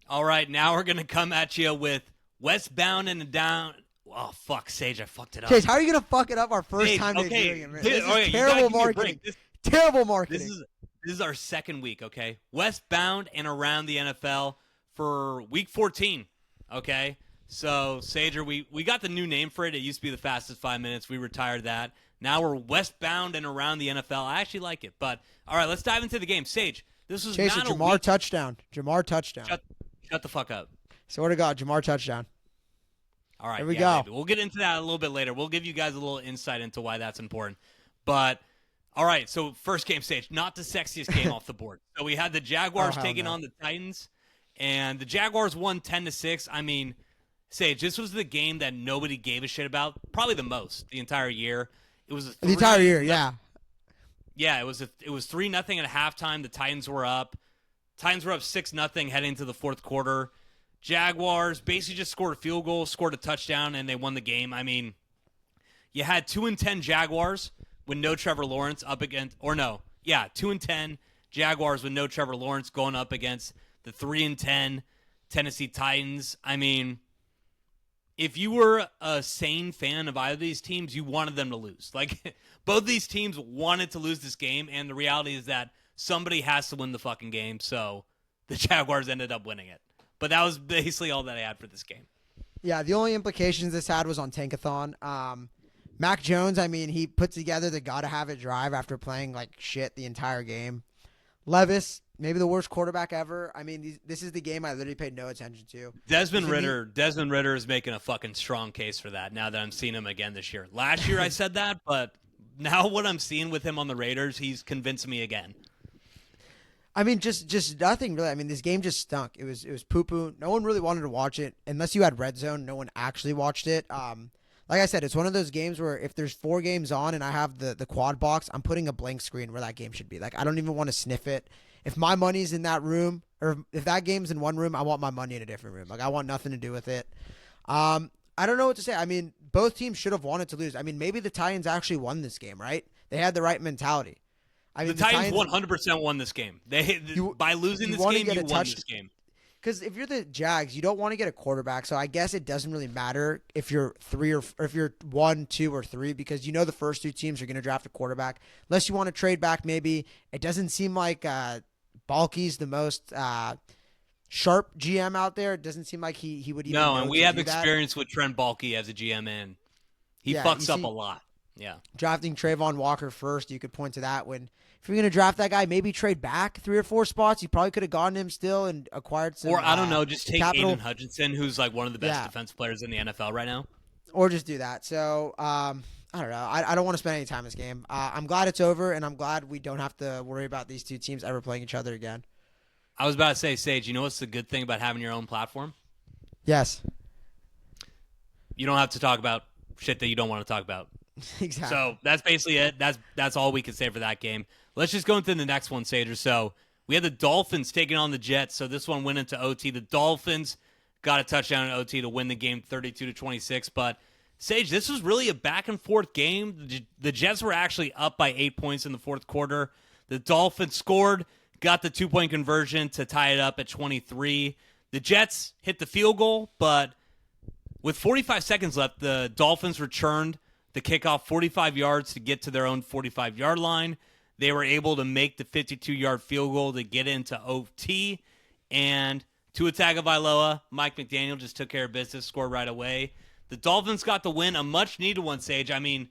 All right, now we're going to come at you with Westbound and down. Oh, fuck, Sage, I fucked it up. Chase, how are you gonna fuck it up our first Sage, time okay. doing it, man? This is Okay, terrible marketing. Terrible This marketing. is this is our second week, okay? Westbound and around the NFL for week 14, okay? So, Sager, we got the new name for it. It used to be the fastest 5 minutes. We retired that. Now we're westbound and around the NFL. I actually like it. But, all right, let's dive into the game. Sage, this was Chase, not a Jamar week. touchdown. Jamar touchdown. Shut the fuck up. Swear to God, Jamar touchdown. All right, Here we go. Baby. We'll get into that a little bit later. We'll give you guys a little insight into why that's important. But, all right, so first game, Sage, not the sexiest game off the board. So we had the Jaguars taking on the Titans, and the Jaguars won 10-6. I mean, Sage, this was the game that nobody gave a shit about, probably the most the entire year. It was The entire year, yeah. Yeah, it was 3-0 at halftime. The Titans were up. Titans were up 6-0 heading into the fourth quarter. Jaguars basically just scored a field goal, scored a touchdown, and they won the game. I mean, you had 2-10 Jaguars with no Trevor Lawrence up against, 2-10 Jaguars with no Trevor Lawrence going up against the 3-10 Tennessee Titans. I mean, if you were a sane fan of either of these teams, you wanted them to lose. Like, both these teams wanted to lose this game, and the reality is that somebody has to win the fucking game, so the Jaguars ended up winning it. But that was basically all that I had for this game. Yeah, the only implications this had was on Tankathon. Mac Jones, I mean, he put together the gotta-have-it drive after playing like shit the entire game. Levis, maybe the worst quarterback ever. I mean, this is the game I literally paid no attention to. Desmond Ritter is making a fucking strong case for that now that I'm seeing him again this year. Last year I said that, but now what I'm seeing with him on the Raiders, he's convincing me again. I mean, just nothing really. I mean, this game just stunk. It was poo-poo. No one really wanted to watch it. Unless you had Red Zone, no one actually watched it. Like I said, it's one of those games where if there's 4 games on and I have the quad box, I'm putting a blank screen where that game should be. Like, I don't even want to sniff it. If my money's in that room, or if that game's in one room, I want my money in a different room. Like, I want nothing to do with it. I don't know what to say. I mean, both teams should have wanted to lose. I mean, maybe the Titans actually won this game, right? They had the right mentality. I mean, the Titans 100% won this game. By losing this game, you won this game. Because if you're the Jags, you don't want to get a quarterback. So I guess it doesn't really matter if you're 3 or if you're 1, 2, or 3, because you know the first 2 teams are going to draft a quarterback. Unless you want to trade back, maybe. It doesn't seem like Balky's the most sharp GM out there. It doesn't seem like he would even. No, know and we to have do that. experience with Trent Baalke as a GM, and he fucks up a lot. Yeah. Drafting Trayvon Walker first, you could point to that when. If you're going to draft that guy, maybe trade back 3 or 4 spots. You probably could have gotten him still and acquired some. Or, I don't know, just take capital. Aiden Hutchinson, who's like one of the best defense players in the NFL right now. Or just do that. So, I don't know. I don't want to spend any time in this game. I'm glad it's over, and I'm glad we don't have to worry about these 2 teams ever playing each other again. I was about to say, Sage, you know what's the good thing about having your own platform? Yes. You don't have to talk about shit that you don't want to talk about. Exactly. So that's basically it. That's all we can say for that game. Let's just go into the next one, Sager. So we had the Dolphins taking on the Jets. So this one went into OT. The Dolphins got a touchdown in OT to win the game 32-26. But, Sage, this was really a back-and-forth game. The Jets were actually up by 8 points in the fourth quarter. The Dolphins scored, got the 2-point conversion to tie it up at 23. The Jets hit the field goal, but with 45 seconds left, the Dolphins returned the kickoff 45 yards to get to their own 45-yard line. They were able to make the 52-yard field goal to get into OT. And Tua Tagovailoa, Mike McDaniel just took care of business, scored right away. The Dolphins got the win, a much-needed one, Sage. I mean,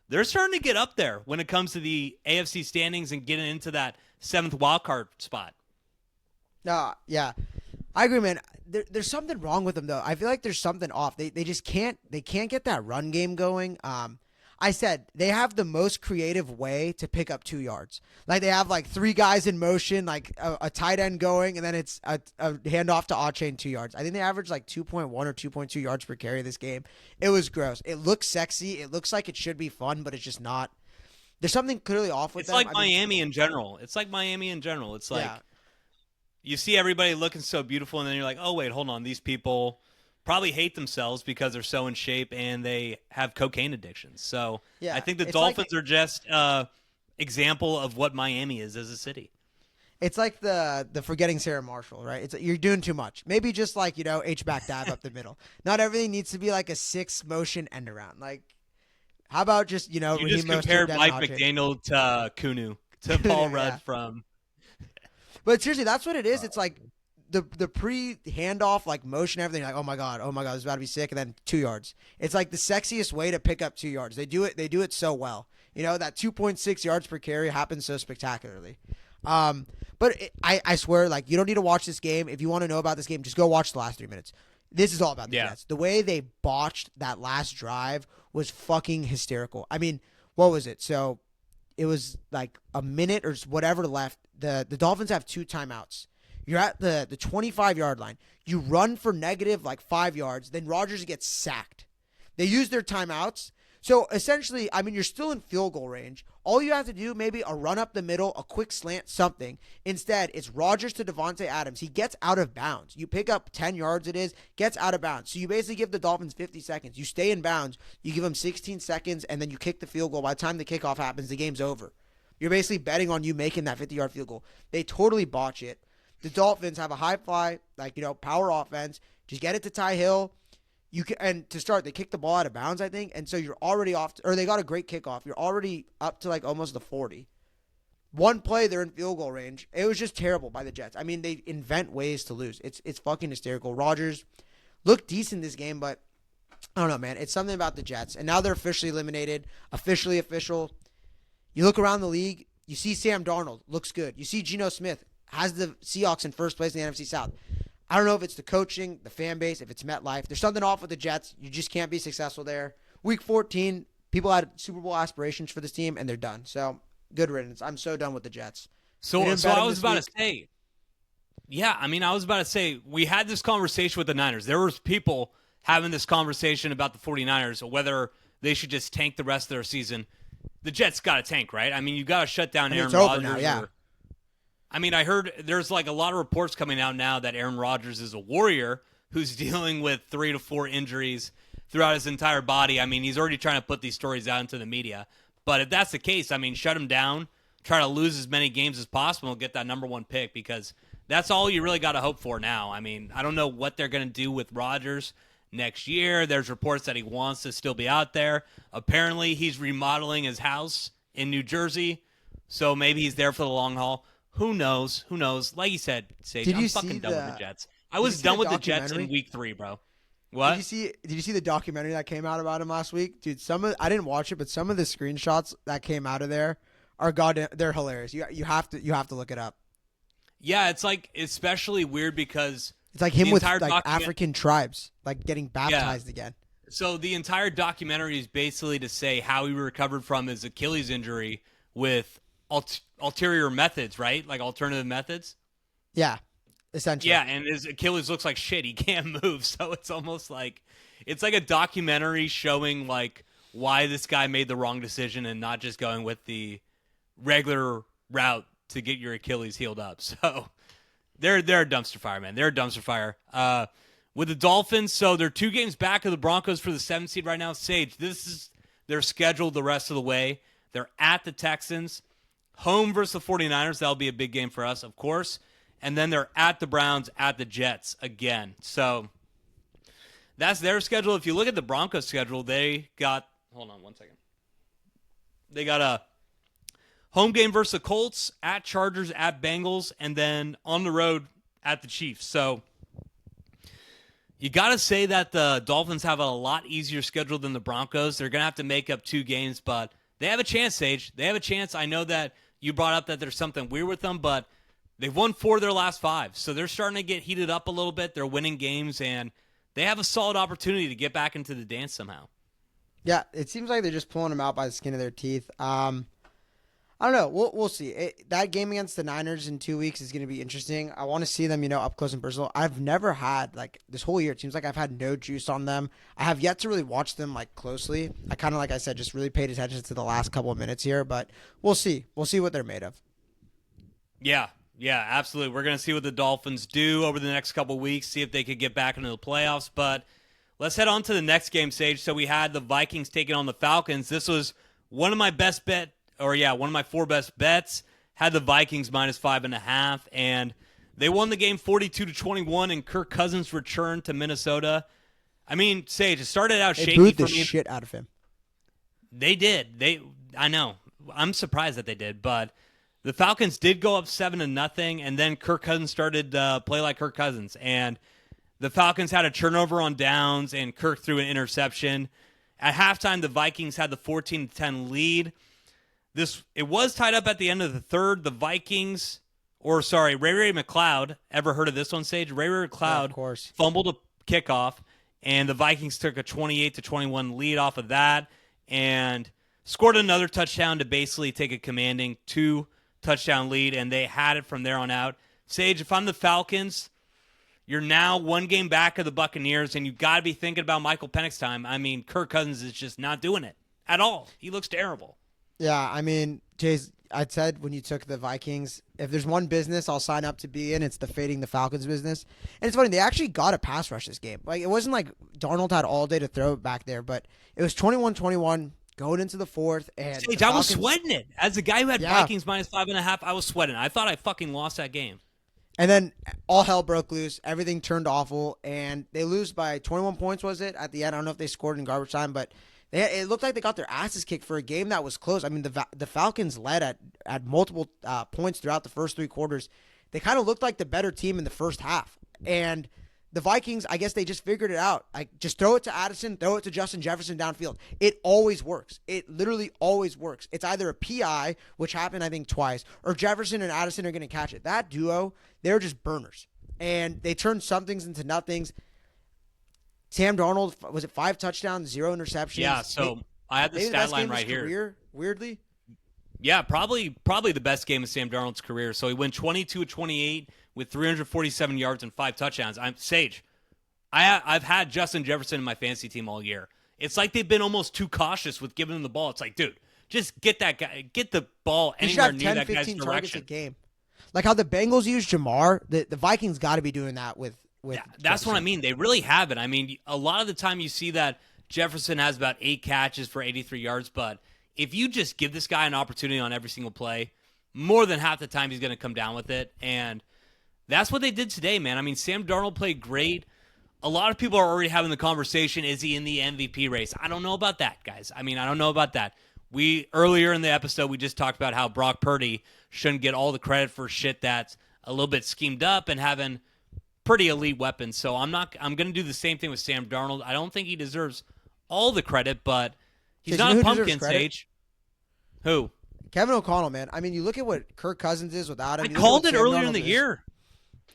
they're starting to get up there when it comes to the AFC standings and getting into that 7th wildcard spot. Yeah. I agree, man. There's something wrong with them, though. I feel like there's something off. They just can't get that run game going. I said they have the most creative way to pick up 2 yards. Like they have like 3 guys in motion, like a tight end going, and then it's a handoff to Achain 2 yards. I think they averaged like 2.1 or 2.2 yards per carry this game. It was gross. It looks sexy. It looks like it should be fun, but it's just not. There's something clearly off with them. It's like Miami in general. It's like you see everybody looking so beautiful, and then you're like, oh, wait, hold on. These people probably hate themselves because they're so in shape and they have cocaine addictions. So I think the Dolphins are just example of what Miami is as a city. It's like the forgetting Sarah Marshall, right? It's you're doing too much. Maybe just like H-back dive up the middle. Not everything needs to be like a 6-motion end around. Like, how about just You just Raheem Mostert, compared Devin Mike Hodges? McDaniel to Kunu, to Paul Rudd Yeah. from. But seriously, that's what it is. It's like the pre handoff like motion, everything. Like, oh my god, this is about to be sick, and then 2 yards. It's like the sexiest way to pick up 2 yards. They do it so well. That 2.6 yards per carry happens so spectacularly. But I swear, like, you don't need to watch this game. If you want to know about this game, just go watch the last 3 minutes. This is all about the Jets. The way they botched that last drive was fucking hysterical. I mean, what was it? So it was like a minute or whatever left. The Dolphins have 2 timeouts. You're at the 25-yard line. You run for negative like 5 yards. Then Rodgers gets sacked. They use their timeouts. So essentially, I mean, you're still in field goal range. All you have to do, maybe a run up the middle, a quick slant, something. Instead, it's Rodgers to Devontae Adams. He gets out of bounds. You pick up 10 yards, gets out of bounds. So you basically give the Dolphins 50 seconds. You stay in bounds. You give them 16 seconds, and then you kick the field goal. By the time the kickoff happens, the game's over. You're basically betting on you making that 50-yard field goal. They totally botch it. The Dolphins have a high fly, power offense. Just get it to Ty Hill. And to start, they kicked the ball out of bounds, I think, and so you're already off, or they got a great kickoff. You're already up to like almost the 40. One play, they're in field goal range. It was just terrible by the Jets. I mean, they invent ways to lose. It's fucking hysterical. Rodgers looked decent this game, but I don't know, man. It's something about the Jets, and now they're officially eliminated, officially official. You look around the league, you see Sam Darnold looks good. You see Geno Smith has the Seahawks in first place in the NFC South. I don't know if it's the coaching, the fan base, if it's MetLife. There's something off with the Jets. You just can't be successful there. Week 14, people had Super Bowl aspirations for this team, and they're done. So, good riddance. I'm so done with the Jets. So I was about to say, I was about to say, we had this conversation with the Niners. There was people having this conversation about the 49ers, or whether they should just tank the rest of their season. The Jets got to tank, right? I mean, you got to shut down Aaron Rodgers. Now, yeah. I heard there's like a lot of reports coming out now that Aaron Rodgers is a warrior who's dealing with 3 to 4 injuries throughout his entire body. I mean, he's already trying to put these stories out into the media. But if that's the case, shut him down, try to lose as many games as possible, and get that number 1 pick, because that's all you really got to hope for now. I mean, I don't know what they're going to do with Rodgers next year. There's reports that he wants to still be out there. Apparently, he's remodeling his house in New Jersey, so maybe he's there for the long haul. Who knows? Like you said, Sage, I'm fucking done with the Jets. I was done with the Jets in week 3, bro. What? Did you see the documentary that came out about him last week? Dude, I didn't watch it, but some of the screenshots that came out of there are they're hilarious. You have to look it up. Yeah, it's like especially weird because it's like him with like African tribes like getting baptized again. So the entire documentary is basically to say how he recovered from his Achilles injury with ulterior methods, right? Like alternative methods. Yeah, essentially. Yeah, and his Achilles looks like shit. He can't move, so it's almost like it's like a documentary showing like why this guy made the wrong decision and not just going with the regular route to get your Achilles healed up. So they're a dumpster fire, man. They're a dumpster fire. With the Dolphins, so they're 2 games back of the Broncos for the 7th seed right now. Sage, this is their schedule the rest of the way. They're at the Texans. Home versus the 49ers. That'll be a big game for us, of course. And then they're at the Browns, at the Jets again. So that's their schedule. If you look at the Broncos schedule, they got – hold on one second. They got a home game versus the Colts, at Chargers, at Bengals, and then on the road at the Chiefs. So you got to say that the Dolphins have a lot easier schedule than the Broncos. They're going to have to make up 2 games, but they have a chance, Sage. They have a chance. I know that you brought up that there's something weird with them, but they've won 4 of their last 5. So they're starting to get heated up a little bit. They're winning games, and they have a solid opportunity to get back into the dance somehow. Yeah, it seems like they're just pulling them out by the skin of their teeth. I don't know. We'll see. That game against the Niners in 2 weeks is going to be interesting. I want to see them, up close and personal. I've never had, this whole year, it seems like I've had no juice on them. I have yet to really watch them, closely. I kind of, like I said, just really paid attention to the last couple of minutes here, but we'll see. We'll see what they're made of. Yeah, absolutely. We're going to see what the Dolphins do over the next couple of weeks, see if they could get back into the playoffs, but let's head on to the next game, Sage. So we had the Vikings taking on the Falcons. This was one of my 4 best bets. had the Vikings minus 5.5, and they won the game 42-21, and Kirk Cousins returned to Minnesota. I mean, Sage, it started out shaky for me. They booed the shit out of him. They did. I know. I'm surprised that they did, but the Falcons did go up 7-0, and then Kirk Cousins started to play like Kirk Cousins, and the Falcons had a turnover on downs, and Kirk threw an interception. At halftime, the Vikings had the 14-10 lead. It was tied up at the end of the third. The Vikings, Ray McCloud. Ever heard of this one, Sage? Ray McCloud of course. Fumbled a kickoff, and the Vikings took a 28-21 lead off of that, and scored another touchdown to basically take a commanding 2-touchdown lead, and they had it from there on out. Sage, if I'm the Falcons, you're now one game back of the Buccaneers, and you've got to be thinking about Michael Penix time. I mean, Kirk Cousins is just not doing it at all. He looks terrible. Yeah, I mean, Jays, I said when you took the Vikings, if there's one business I'll sign up to be in, it's the fading the Falcons business. And it's funny, they actually got a pass rush this game. Like, it wasn't like Darnold had all day to throw it back there, but it was 21-21 going into the fourth. And Sage, I was sweating it. As a guy who had Vikings minus 5.5, I was sweating. I thought I fucking lost that game. And then all hell broke loose. Everything turned awful, and they lose by 21 points, was it, at the end? I don't know if they scored in garbage time, but it looked like they got their asses kicked for a game that was close. I mean, the Falcons led at multiple points throughout the first three quarters. They kind of looked like the better team in the first half. And the Vikings, I guess they just figured it out. Like, just throw it to Addison, throw it to Justin Jefferson downfield. It always works. It literally always works. It's either a PI, which happened, I think, twice, or Jefferson and Addison are going to catch it. That duo, they're just burners. And they turned somethings into nothings. Sam Darnold, was it 5 touchdowns, 0 interceptions? Yeah, so I have the stat line right here. Career, weirdly. Yeah, probably the best game of Sam Darnold's career. So he went 22-28 with 347 yards and 5 touchdowns. I've had Justin Jefferson in my fantasy team all year. It's like they've been almost too cautious with giving him the ball. It's like, dude, just get the ball anywhere near that guy's direction. A game. Like how the Bengals use Jamar, the Vikings got to be doing that with that's Jefferson. what I mean. They really haven't. I mean, a lot of the time you see that Jefferson has about 8 catches for 83 yards, but if you just give this guy an opportunity on every single play, more than half the time he's going to come down with it. And that's what they did today, man. I mean, Sam Darnold played great. A lot of people are already having the conversation, is he in the MVP race? I don't know about that, guys. I mean, I don't know about that. Earlier in the episode, we just talked about how Brock Purdy shouldn't get all the credit for shit that's a little bit schemed up and having pretty elite weapons. So I'm going to do the same thing with Sam Darnold. I don't think he deserves all the credit, but he's not a pumpkin, Sage. Who? Kevin O'Connell, man. I mean, you look at what Kirk Cousins is without him. I called it earlier in the year.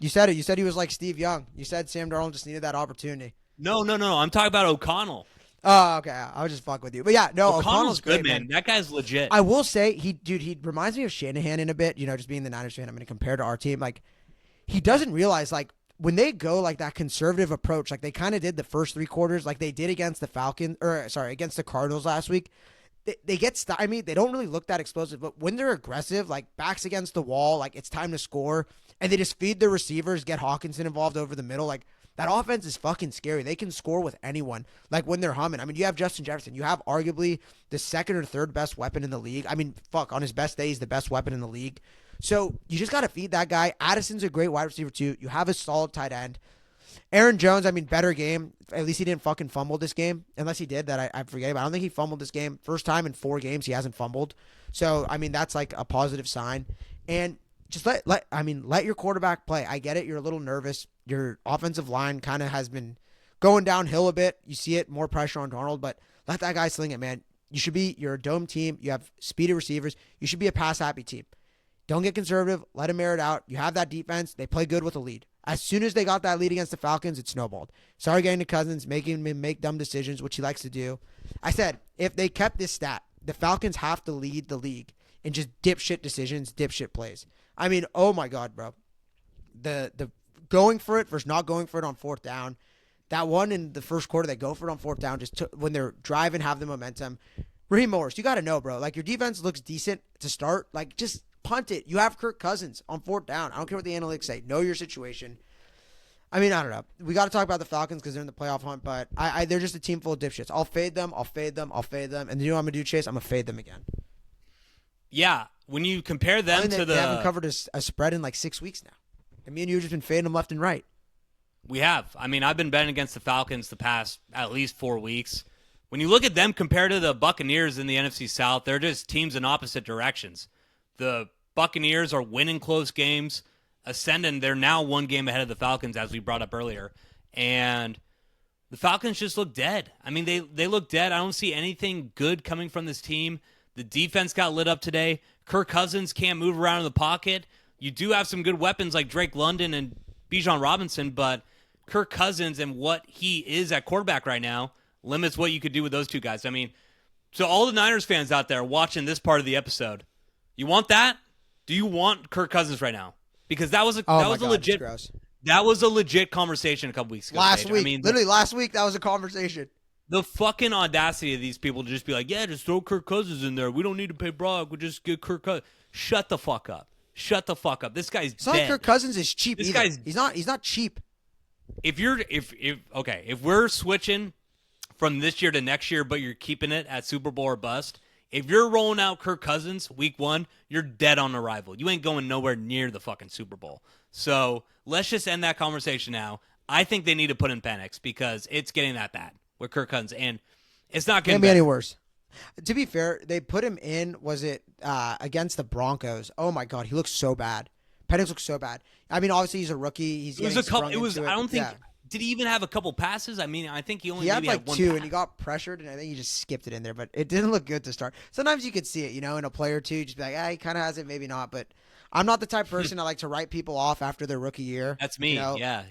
You said it. You said he was like Steve Young. You said Sam Darnold just needed that opportunity. No. I'm talking about O'Connell. Oh, okay. I was just fucking with you. But yeah, no, O'Connell's good, great, man. That guy's legit. I will say, he reminds me of Shanahan in a bit. You know, just being the Niners fan, I'm going to compare to our team. Like, he doesn't realize, like, when they go like that conservative approach, like they kind of did the first 3 quarters, like they did against against the Cardinals last week. They get stymied. They don't really look that explosive, but when they're aggressive, like backs against the wall, like it's time to score, and they just feed their receivers, get Hawkinson involved over the middle, like that offense is fucking scary. They can score with anyone, like when they're humming. I mean, you have Justin Jefferson. You have arguably the 2nd or 3rd best weapon in the league. I mean, on his best day, he's the best weapon in the league. So you just got to feed that guy. Addison's a great wide receiver too. You have a solid tight end. Aaron Jones, I mean, better game. At least he didn't fucking fumble this game. Unless he did, that I forget about. I don't think he fumbled this game. First time in 4 games he hasn't fumbled. So, I mean, that's like a positive sign. And just let your quarterback play. I get it. You're a little nervous. Your offensive line kind of has been going downhill a bit. You see it, more pressure on Darnold, but let that guy sling it, man. You're a dome team. You have speedy receivers. You should be a pass-happy team. Don't get conservative. Let him air it out. You have that defense. They play good with a lead. As soon as they got that lead against the Falcons, it snowballed. Started getting to Cousins, making him make dumb decisions, which he likes to do. I said, if they kept this stat, the Falcons have to lead the league in just dipshit decisions, dipshit plays. I mean, oh my God, bro. The going for it versus not going for it on 4th down. That one in the first quarter, they go for it on 4th down, when they're driving, have the momentum. Raheem Morris, you got to know, bro. Like, your defense looks decent to start. Like, just punt it. You have Kirk Cousins on 4th down. I don't care what the analytics say. Know your situation. I mean, I don't know. We got to talk about the Falcons because they're in the playoff hunt, but they're just a team full of dipshits. I'll fade them. And you know what I'm going to do, Chase? I'm going to fade them again. Yeah, when you compare them to they haven't covered a spread in like 6 weeks now. And me and you have just been fading them left and right. We have. I mean, I've been betting against the Falcons the past at least 4 weeks. When you look at them compared to the Buccaneers in the NFC South, they're just teams in opposite directions. The Buccaneers are winning close games, ascending. They're now 1 game ahead of the Falcons, as we brought up earlier. And the Falcons just look dead. I mean, they look dead. I don't see anything good coming from this team. The defense got lit up today. Kirk Cousins can't move around in the pocket. You do have some good weapons like Drake London and Bijan Robinson, but Kirk Cousins and what he is at quarterback right now limits what you could do with those two guys. I mean, so all the Niners fans out there watching this part of the episode, you want that? Do you want Kirk Cousins right now? Because that was a legit conversation a couple weeks ago. Last week, I mean, literally last week, that was a conversation. The fucking audacity of these people to just be like, yeah, just throw Kirk Cousins in there. We don't need to pay Brock. We'll just get Kirk Cousins. Shut the fuck up. Shut the fuck up. This guy's dead. It's not Kirk Cousins is cheap either. He's not cheap. If we're switching from this year to next year, but you're keeping it at Super Bowl or bust, if you're rolling out Kirk Cousins week 1, you're dead on arrival. You ain't going nowhere near the fucking Super Bowl. So let's just end that conversation now. I think they need to put in Penix because it's getting that bad with Kirk Cousins, and it's not going to be any worse. To be fair, they put him in, was it against the Broncos? Oh, my God, he looks so bad. Penix looks so bad. I mean, obviously, he's a rookie. I don't think – did he even have a couple passes? I mean, I think he only had like one 2, and he got pressured, and I think he just skipped it in there. But it didn't look good to start. Sometimes you could see it, in a play or two, just be like, he kind of has it, maybe not. But I'm not the type of person I like to write people off after their rookie year. That's me. Yeah.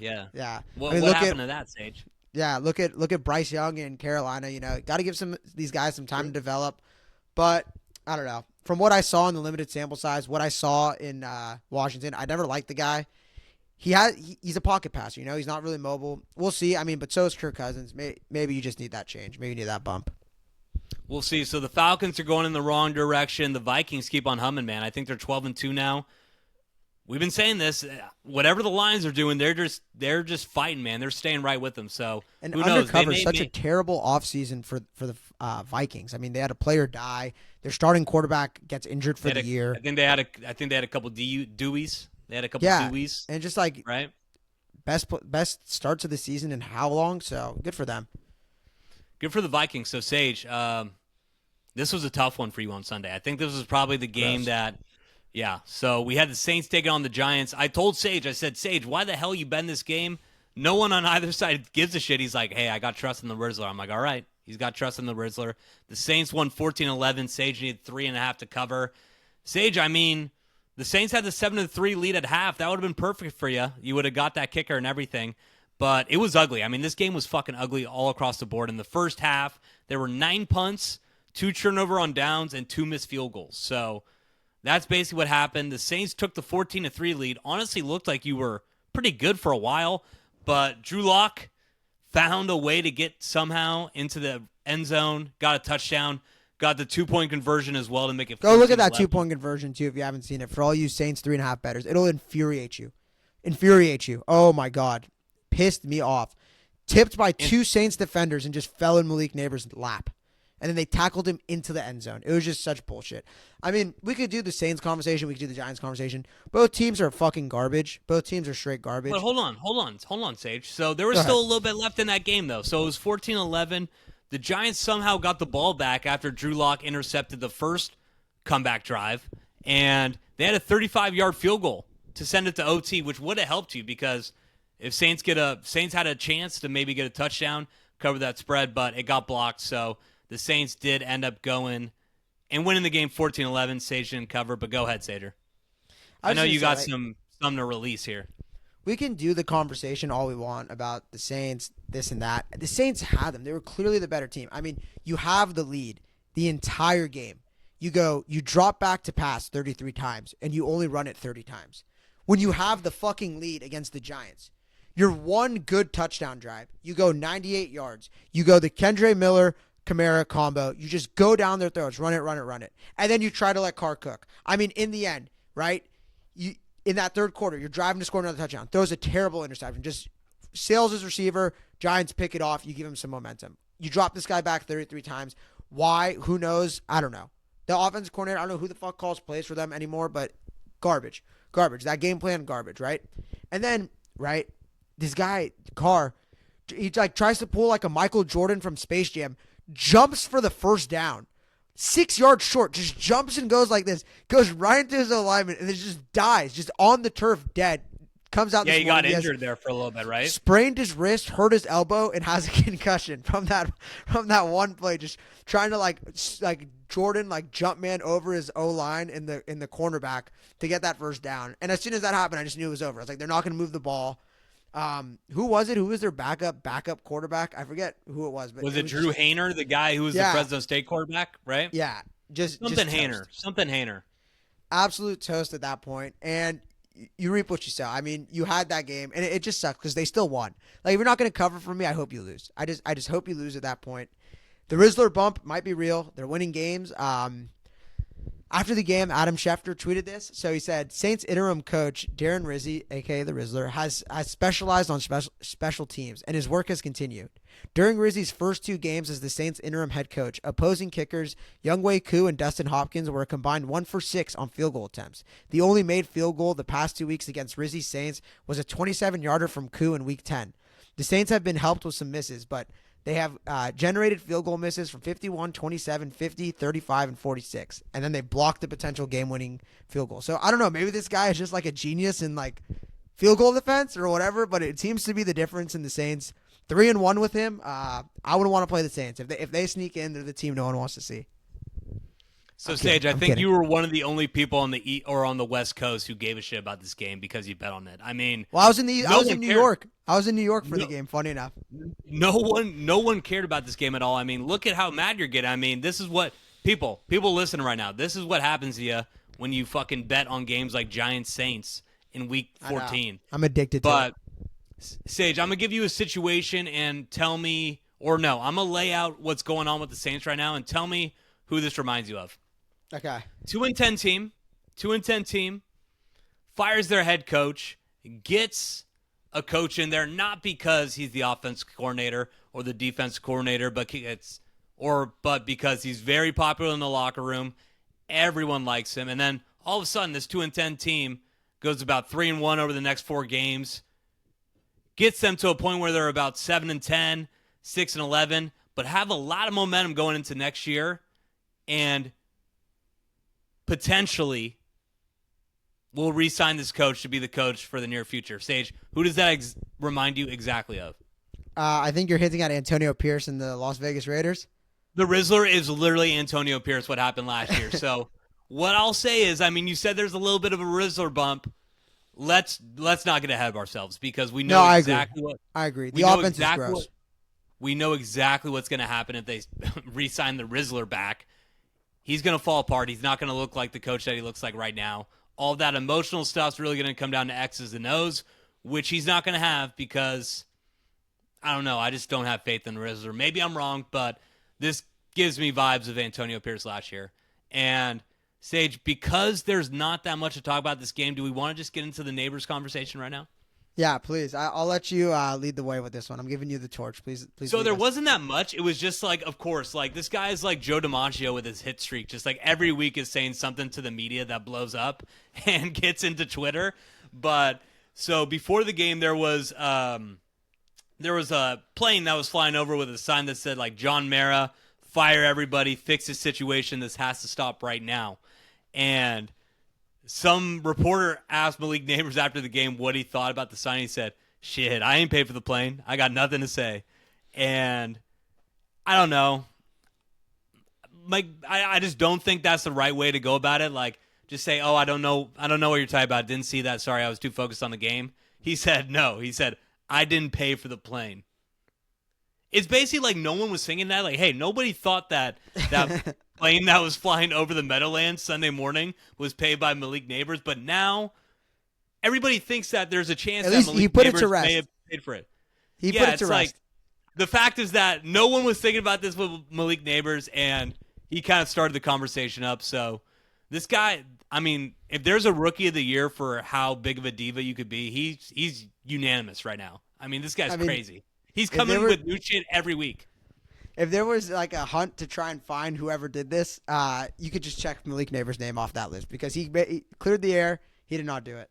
What happened to that, Sage? Yeah, look at Bryce Young in Carolina. Got to give these guys some time to develop. But I don't know. From what I saw in the limited sample size, what I saw in Washington, I never liked the guy. He's a pocket passer. He's not really mobile. We'll see. I mean, but so is Kirk Cousins. Maybe you just need that change. Maybe you need that bump. We'll see. So the Falcons are going in the wrong direction. The Vikings keep on humming, man. I think they're 12-2 now. We've been saying this. Whatever the Lions are doing, they're just fighting, man. They're staying right with them. So and who knows? Undercover is such a terrible offseason for the Vikings. I mean, they had a player die. Their starting quarterback gets injured for the year. I think they had a couple Deweys. They had a couple Deweys. And just like right, best starts of the season in how long? So good for them. Good for the Vikings. So Sage, this was a tough one for you on Sunday. I think this was probably the game that. Yeah, so we had the Saints taking on the Giants. I told Sage, I said, Sage, why the hell you bet in this game? No one on either side gives a shit. He's like, hey, I got trust in the Rizzler. I'm like, all right, he's got trust in the Rizzler. The Saints won 14-11. Sage needed 3.5 to cover. Sage, I mean, the Saints had the 7-3 lead at half. That would have been perfect for you. You would have got that kicker and everything. But it was ugly. I mean, this game was fucking ugly all across the board. In the first half, there were 9 punts, 2 turnover on downs, and 2 missed field goals. So that's basically what happened. The Saints took the 14-3 lead. Honestly, looked like you were pretty good for a while, but Drew Lock found a way to get somehow into the end zone, got a touchdown, got the 2-point conversion as well to make it 14-11. Go look at that 2-point conversion, too, if you haven't seen it. For all you Saints 3.5 bettors, it'll infuriate you. Oh, my God. Pissed me off. Tipped by 2 Saints defenders and just fell in Malik Neighbors' lap. And then they tackled him into the end zone. It was just such bullshit. I mean, we could do the Saints conversation. We could do the Giants conversation. Both teams are fucking garbage. Both teams are straight garbage. But hold on, Sage. So there was still a little bit left in that game, though. So it was 14-11. The Giants somehow got the ball back after Drew Lock intercepted the first comeback drive. And they had a 35-yard field goal to send it to OT, which would have helped you because if Saints had a chance to maybe get a touchdown, cover that spread, but it got blocked. So the Saints did end up going and winning the game 14-11. Sage didn't cover, but go ahead, Sager. I know you got some to release here. We can do the conversation all we want about the Saints, this and that. The Saints had them. They were clearly the better team. I mean, you have the lead the entire game. You drop back to pass 33 times, and you only run it 30 times. When you have the fucking lead against the Giants, your one good touchdown drive, you go 98 yards. You go the Kendre Miller Kamara combo. You just go down their throats, run it. And then you try to let Carr cook. I mean, in the end, right? In that third quarter, you're driving to score another touchdown. Throws a terrible interception. Just sails his receiver. Giants pick it off. You give him some momentum. You drop this guy back 33 times. Why? Who knows? I don't know. The offensive coordinator, I don't know who the fuck calls plays for them anymore, but garbage. Garbage. That game plan, garbage, right? And then, right, this guy, Carr, he like tries to pull like a Michael Jordan from Space Jam, jumps for the first down. 6 yards short, just jumps and goes like this, goes right into his alignment, and then just dies, just on the turf, dead. Comes out. Yeah, this he got morning, injured there for a little bit, right? Sprained his wrist, hurt his elbow, and has a concussion from that one play. Just trying to like Jordan like jump man over his O line in the cornerback to get that first down. And as soon as that happened, I just knew it was over. I was like, they're not going to move the ball. Who was it? Who was their backup quarterback? I forget who it was, but was it Drew Hainer, the guy who was the Fresno State quarterback, right? Yeah, something Hainer. Absolute toast at that point, and you reap what you sow. I mean, you had that game, and it just sucked because they still won. Like, if you're not going to cover for me, I hope you lose. I just hope you lose at that point. The Rizzler bump might be real. They're winning games. After the game, Adam Schefter tweeted this. So he said, Saints interim coach Darren Rizzi, a.k.a. the Rizzler, has specialized on special teams, and his work has continued. During Rizzi's first 2 games as the Saints interim head coach, opposing kickers Younghoe Koo and Dustin Hopkins were a combined 1 for 6 on field goal attempts. The only made field goal the past 2 weeks against Rizzi's Saints was a 27-yarder from Koo in Week 10. The Saints have been helped with some misses, but they have generated field goal misses from 51, 27, 50, 35, and 46. And then they blocked the potential game-winning field goal. So I don't know. Maybe this guy is just like a genius in like field goal defense or whatever, but it seems to be the difference in the Saints. 3-1 with him. I wouldn't want to play the Saints. If they sneak in, they're the team no one wants to see. So, Sage, I think you were one of the only people on the on the West Coast who gave a shit about this game because you bet on it. I mean, well, I was in New York. I was in New York for the game. Funny enough, no one cared about this game at all. I mean, look at how mad you're getting. I mean, this is what people listening right now. This is what happens to you when you fucking bet on games like Giants Saints in Week 14. I'm addicted to it. But Sage, I'm gonna give you a situation and tell me, or no, I'm gonna lay out what's going on with the Saints right now and tell me who this reminds you of. Okay. 2-10 team fires their head coach, gets a coach in there not because he's the offense coordinator or the defense coordinator, but because he's very popular in the locker room. Everyone likes him, and then all of a sudden, this 2-10 team goes about 3-1 over the next 4 games, gets them to a point where they're about 7-10, 6-11, but have a lot of momentum going into next year, and potentially will re-sign this coach to be the coach for the near future. Sage, who does that remind you exactly of? I think you're hinting at Antonio Pierce and the Las Vegas Raiders. The Rizzler is literally Antonio Pierce, what happened last year. So what I'll say is, I mean, you said there's a little bit of a Rizzler bump. Let's not get ahead of ourselves because we know exactly what I agree. The offense is gross. We know exactly what's going to happen if they re-sign the Rizzler back. He's going to fall apart. He's not going to look like the coach that he looks like right now. All that emotional stuff's really going to come down to X's and O's, which he's not going to have because, I don't know, I just don't have faith in Rizzler. Maybe I'm wrong, but this gives me vibes of Antonio Pierce last year. And, Sage, because there's not that much to talk about this game, do we want to just get into the neighbors conversation right now? Yeah, please. I'll let you lead the way with this one. I'm giving you the torch. Please. So there wasn't that much. It was just like, of course, like this guy is like Joe DiMaggio with his hit streak. Just like every week is saying something to the media that blows up and gets into Twitter. But so before the game, there was a plane that was flying over with a sign that said like John Mara, fire everybody, fix the situation. This has to stop right now. And some reporter asked Malik Neighbors after the game what he thought about the sign. He said, shit, I ain't paid for the plane. I got nothing to say. And I don't know. Like, I just don't think that's the right way to go about it. Like, just say, oh, I don't know what you're talking about. Didn't see that. Sorry, I was too focused on the game. He said, no. He said, I didn't pay for the plane. It's basically like no one was singing that. Like, hey, nobody thought that plane that was flying over the Meadowlands Sunday morning was paid by Malik Neighbors, but now everybody thinks that there's a chance that Malik Neighbors may have paid for it. He put it to rest. Like, the fact is that no one was thinking about this with Malik Neighbors, and he kind of started the conversation up. So this guy, I mean, if there's a rookie of the year for how big of a diva you could be, he's unanimous right now. I mean, this guy's crazy. He's coming with new shit every week. if there was like a hunt to try and find whoever did this, you could just check Malik Neighbors' name off that list because he cleared the air. He did not do it.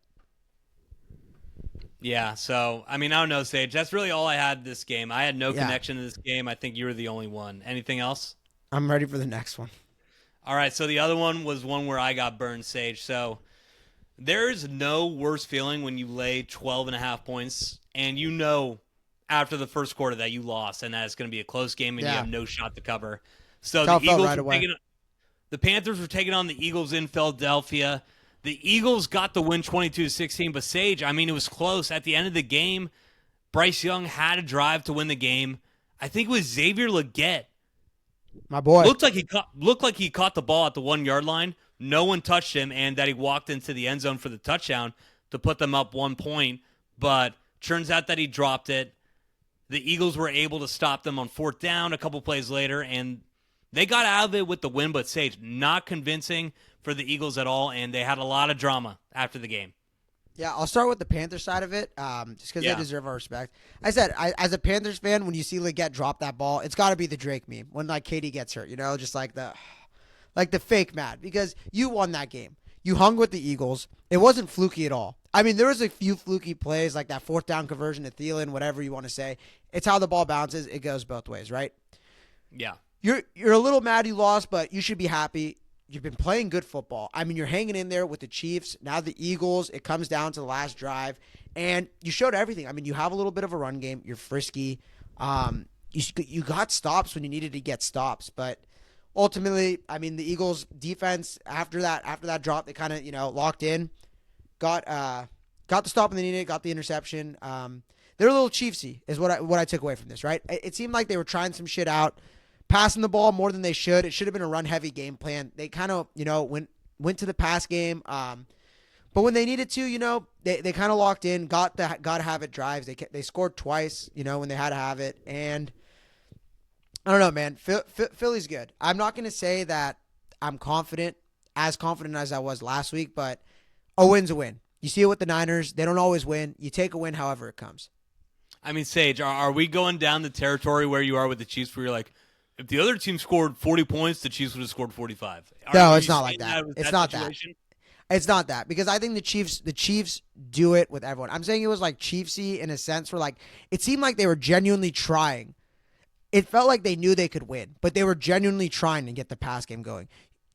Yeah, so, I mean, I don't know, Sage. That's really all I had this game. I had no connection to this game. I think you were the only one. Anything else? I'm ready for the next one. All right, so the other one was one where I got burned, Sage. So there's no worse feeling when you lay 12.5 points and you know after the first quarter that you lost and that it's going to be a close game and you have no shot to cover. So the Eagles the Panthers were taking on the Eagles in Philadelphia. The Eagles got the win 22-16, but Sage, I mean, it was close. At the end of the game, Bryce Young had a drive to win the game. I think it was Xavier Legette. My boy. Looked like he caught the ball at the 1 yard line. No one touched him, and that he walked into the end zone for the touchdown to put them up 1 point. But turns out that he dropped it. The Eagles were able to stop them on 4th down a couple plays later, and they got out of it with the win. But Sage, not convincing for the Eagles at all, and they had a lot of drama after the game. Yeah, I'll start with the Panthers side of it, just because they deserve our respect. I said, as a Panthers fan, when you see Legette drop that ball, it's got to be the Drake meme when like Katie gets hurt, just like the fake mad, because you won that game. You hung with the Eagles. It wasn't fluky at all. I mean, there was a few fluky plays like that 4th down conversion to Thielen, whatever you want to say. It's how the ball bounces. It goes both ways, right? Yeah. You're a little mad you lost, but you should be happy. You've been playing good football. I mean, you're hanging in there with the Chiefs. Now the Eagles, it comes down to the last drive. And you showed everything. I mean, you have a little bit of a run game. You're frisky. You got stops when you needed to get stops. But ultimately, I mean, the Eagles defense, after that drop, they kind of, locked in. Got the stop when they needed it, got the interception. They're a little Chiefsy is what I took away from this, right? It seemed like they were trying some shit out. Passing the ball more than they should. It should have been a run-heavy game plan. They kind of, went to the pass game. But when they needed to, they kind of locked in, got to have it drives. They scored twice, when they had to have it. And I don't know, man. Philly's good. I'm not going to say that I'm confident as I was last week, but a win's a win. You see it with the Niners. They don't always win. You take a win however it comes. I mean, Sage, are we going down the territory where you are with the Chiefs where you're like, if the other team scored 40 points, the Chiefs would have scored 45. No, it's not like that. It's not that. It's not that, because I think the Chiefs do it with everyone. I'm saying it was like Chiefsy in a sense where it seemed like they were genuinely trying. It felt like they knew they could win, but they were genuinely trying to get the pass game going.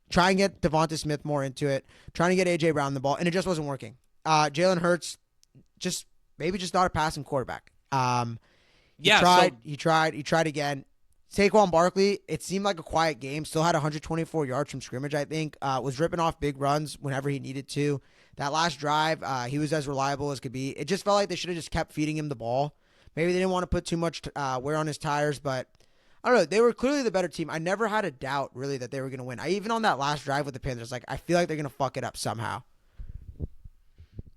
Try and get Devonta Smith more into it, trying to get A.J. Brown the ball, and it just wasn't working. Jalen Hurts, maybe just not a passing quarterback. He tried again. Saquon Barkley, it seemed like a quiet game. Still had 124 yards from scrimmage, I think. Was ripping off big runs whenever he needed to. That last drive, he was as reliable as could be. It just felt like they should have just kept feeding him the ball. Maybe they didn't want to put too much wear on his tires, but I don't know. They were clearly the better team. I never had a doubt, really, that they were going to win. Even on that last drive with the Panthers, I feel like they're going to fuck it up somehow.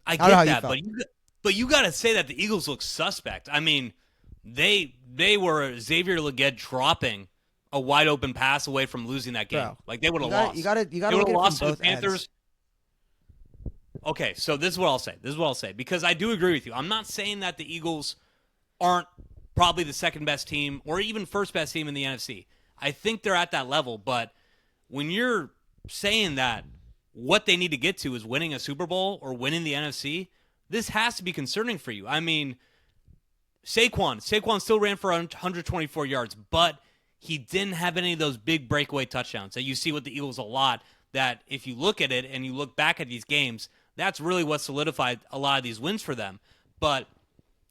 I get that, but you got to say that the Eagles look suspect. I mean, they were Xavier Legette dropping a wide open pass away from losing that game. Bro, like they would have lost. You got to look at it from both Panthers. ends. Okay, so this is what I'll say because I do agree with you. I'm not saying that the Eagles aren't probably the second best team or even first best team in the NFC. I think they're at that level, but when you're saying that what they need to get to is winning a Super Bowl or winning the NFC, this has to be concerning for you. I mean, Saquon still ran for 124 yards, but he didn't have any of those big breakaway touchdowns that you see with the Eagles a lot, that if you look at it and you look back at these games, that's really what solidified a lot of these wins for them. But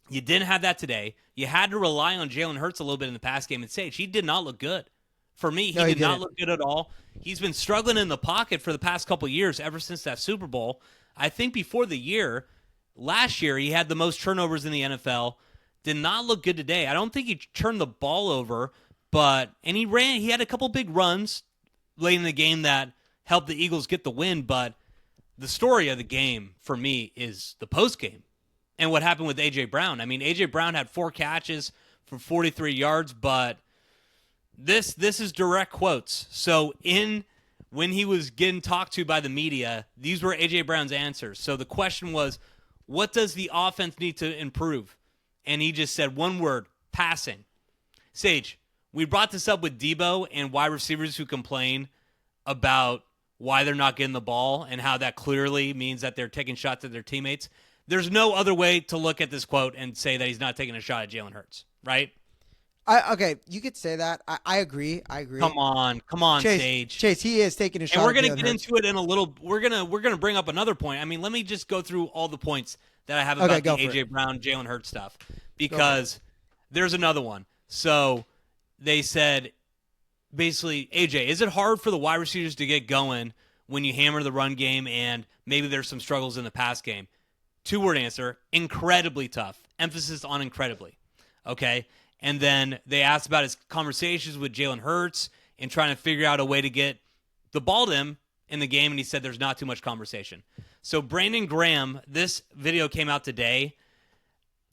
you didn't have that today. You had to rely on Jalen Hurts a little bit in the pass game. And Sage, he did not look good. For me, he did not look good at all. He's been struggling in the pocket for the past couple of years, ever since that Super Bowl. I think before the year, last year, he had the most turnovers in the NFL. Did not look good today. I don't think he turned the ball over, and he had a couple big runs late in the game that helped the Eagles get the win. But the story of the game for me is the post game and what happened with A.J. Brown. I mean, A.J. Brown had 4 catches for 43 yards, but this is direct quotes. So when he was getting talked to by the media, these were A.J. Brown's answers. So the question was, what does the offense need to improve? And he just said one word, passing. Sage, we brought this up with Debo and wide receivers who complain about why they're not getting the ball and how that clearly means that they're taking shots at their teammates. There's no other way to look at this quote and say that he's not taking a shot at Jalen Hurts, right? Okay, you could say that. I agree. Come on, Chase, Sage. Chase, he is taking a shot. And we're gonna at Jalen get Hurts. into it in a little. We're gonna bring up another point. I mean, let me just go through all the points that I have about the AJ Brown, Jalen Hurts stuff, because there's another one. So they said, basically, AJ, is it hard for the wide receivers to get going when you hammer the run game and maybe there's some struggles in the pass game? 2-word answer: incredibly tough. Emphasis on incredibly. Okay. And then they asked about his conversations with Jalen Hurts and trying to figure out a way to get the ball to him in the game, and he said there's not too much conversation. So Brandon Graham, this video came out today,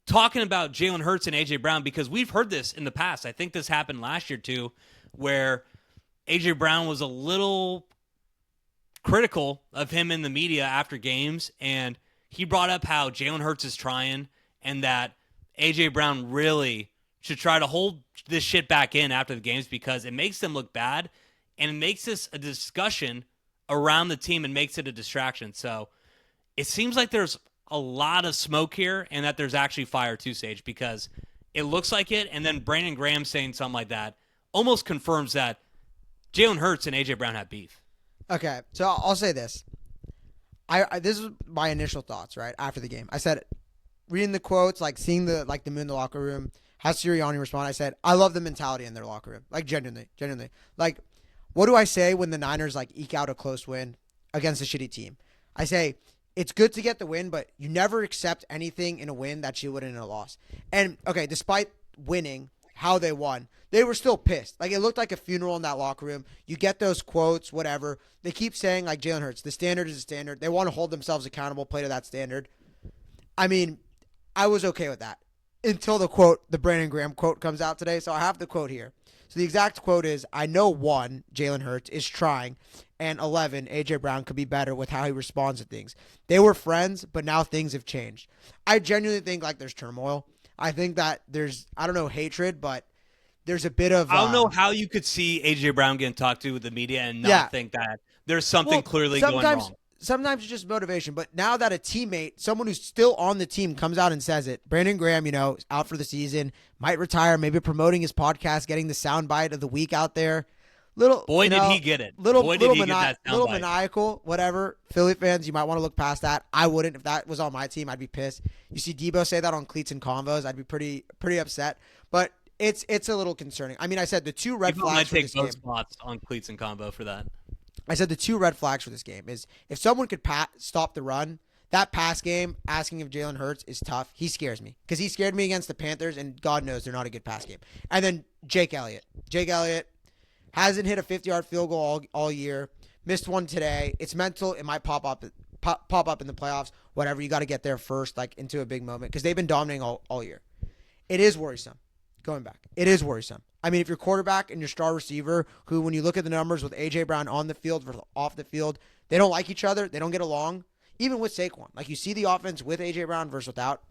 talking about Jalen Hurts and A.J. Brown, because we've heard this in the past. I think this happened last year too, where A.J. Brown was a little critical of him in the media after games, and he brought up how Jalen Hurts is trying and that A.J. Brown really should try to hold this shit back in after the games because it makes them look bad and it makes this a discussion around the team and makes it a distraction. So it seems like there's a lot of smoke here and that there's actually fire too, Sage, because it looks like it. And then Brandon Graham saying something like that almost confirms that Jalen Hurts and A.J. Brown have beef. Okay, so I'll say this. This is my initial thoughts, right, after the game. I said, reading the quotes, like seeing the mood in the locker room, how Sirianni responded, I said, I love the mentality in their locker room. Like, genuinely. Like, what do I say when the Niners, like, eke out a close win against a shitty team? I say, it's good to get the win, but you never accept anything in a win that you would in a loss. And, okay, despite winning, how they won, they were still pissed. Like, it looked like a funeral in that locker room. You get those quotes, whatever. They keep saying, like, Jalen Hurts, the standard is the standard. They want to hold themselves accountable, play to that standard. I mean, I was okay with that until the Brandon Graham quote comes out today. So I have the quote here. So the exact quote is, I know 1, Jalen Hurts is trying, and 11, A.J. Brown could be better with how he responds to things. They were friends, but now things have changed. I genuinely think, like, there's turmoil. I think that there's, I don't know, hatred, but there's a bit of... I don't know how you could see A.J. Brown getting talked to with the media and not think that there's something clearly going wrong. Sometimes it's just motivation, but now that a teammate, someone who's still on the team, comes out and says it, Brandon Graham, is out for the season, might retire, maybe promoting his podcast, getting the soundbite of the week out there. Did he get it. Little Little maniacal, whatever. Philly fans, you might want to look past that. I wouldn't. If that was on my team, I'd be pissed. You see Debo say that on Cleats and Convos, I'd be pretty upset. But it's a little concerning. I mean, I said the 2 red flags for this game. Might take both spots on Cleats and Convo for that. I said the 2 red flags for this game is if someone could stop the run, that pass game, asking if Jalen Hurts is tough. He scares me because he scared me against the Panthers, and God knows they're not a good pass game. And then Jake Elliott. Jake Elliott hasn't hit a 50-yard field goal all year. Missed one today. It's mental. It might pop up in the playoffs. Whatever. You got to get there first, like into a big moment because they've been dominating all year. It is worrisome. Going back, it is worrisome. I mean, if your quarterback and your star receiver, who when you look at the numbers with A.J. Brown on the field versus off the field, they don't like each other. They don't get along. Even with Saquon. Like, you see the offense with A.J. Brown versus without.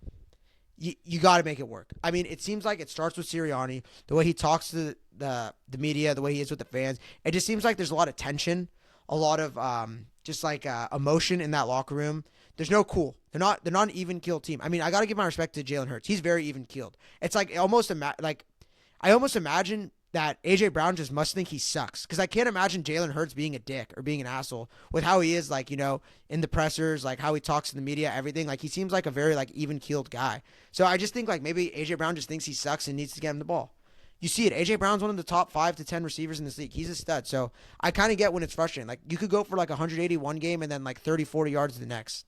You got to make it work. I mean, it seems like it starts with Sirianni, the way he talks to the media, the way he is with the fans. It just seems like there's a lot of tension, a lot of emotion in that locker room. There's no cool. They're not an even-keeled team. I mean, I got to give my respect to Jalen Hurts. He's very even-keeled. It's like I almost imagine that A.J. Brown just must think he sucks because I can't imagine Jalen Hurts being a dick or being an asshole with how he is, like, in the pressers, like how he talks to the media, everything. Like, he seems like a very, like, even-keeled guy. So I just think, like, maybe A.J. Brown just thinks he sucks and needs to get him the ball. You see it. A.J. Brown's one of the top 5 to 10 receivers in this league. He's a stud. So I kind of get when it's frustrating. Like, you could go for, like, 181 game and then, like, 30, 40 yards the next.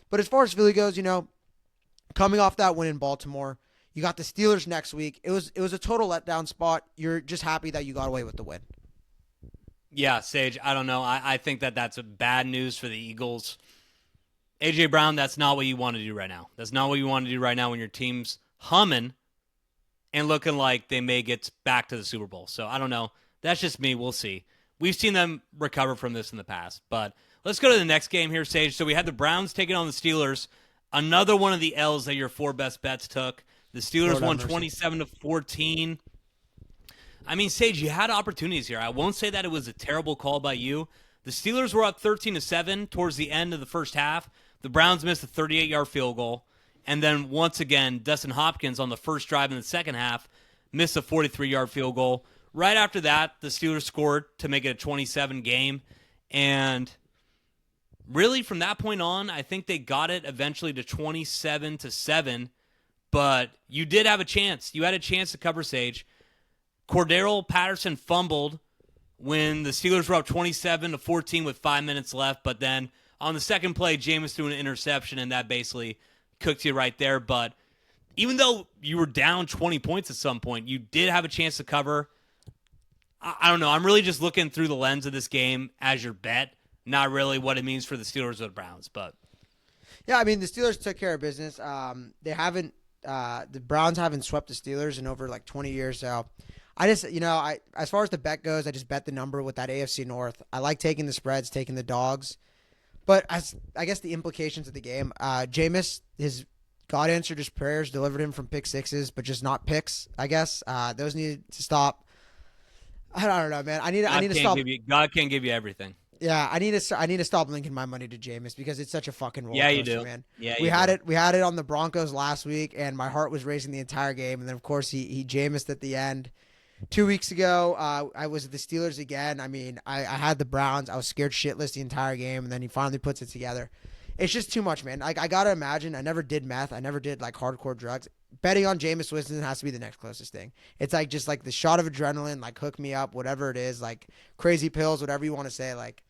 But as far as Philly goes, coming off that win in Baltimore, you got the Steelers next week. It was a total letdown spot. You're just happy that you got away with the win. Yeah, Sage, I don't know. I think that's a bad news for the Eagles. A.J. Brown, that's not what you want to do right now. That's not what you want to do right now when your team's humming and looking like they may get back to the Super Bowl. So I don't know. That's just me. We'll see. We've seen them recover from this in the past. But let's go to the next game here, Sage. So we had the Browns taking on the Steelers. Another one of the L's that your 4 best bets took. The Steelers won 27-14. I mean, Sage, you had opportunities here. I won't say that it was a terrible call by you. The Steelers were up 13-7 towards the end of the first half. The Browns missed a 38-yard field goal. And then once again, Dustin Hopkins on the first drive in the second half missed a 43-yard field goal. Right after that, the Steelers scored to make it a 27 game. And really, from that point on, I think they got it eventually to 27-7. But you did have a chance. You had a chance to cover, Sage. Cordero Patterson fumbled when the Steelers were up 27-14 with 5 minutes left. But then on the second play, Jameis threw an interception, and that basically cooked you right there. But even though you were down 20 points at some point, you did have a chance to cover. I don't know. I'm really just looking through the lens of this game as your bet, not really what it means for the Steelers or the Browns. But yeah, I mean, the Steelers took care of business. They haven't. The Browns haven't swept the Steelers in over like 20 years. So I just, as far as the bet goes, I just bet the number with that AFC North. I like taking the spreads, taking the dogs. But I guess the implications of the game, Jameis, God answered his prayers, delivered him from pick sixes, but just not picks, I guess. Those need to stop. I don't know, man. I need to stop. God can't give you everything. Yeah, I need to stop linking my money to Jameis because it's such a fucking roller coaster, you do, man. Yeah, we had it on the Broncos last week, and my heart was racing the entire game. And then of course he Jameised at the end. 2 weeks ago, I was at the Steelers again. I mean, I had the Browns. I was scared shitless the entire game, and then he finally puts it together. It's just too much, man. Like, I got to imagine, I never did meth. I never did, like, hardcore drugs. Betting on Jameis Winston has to be the next closest thing. It's, like, just, like, the shot of adrenaline, like, hook me up, whatever it is, like, crazy pills, whatever you want to say. Like,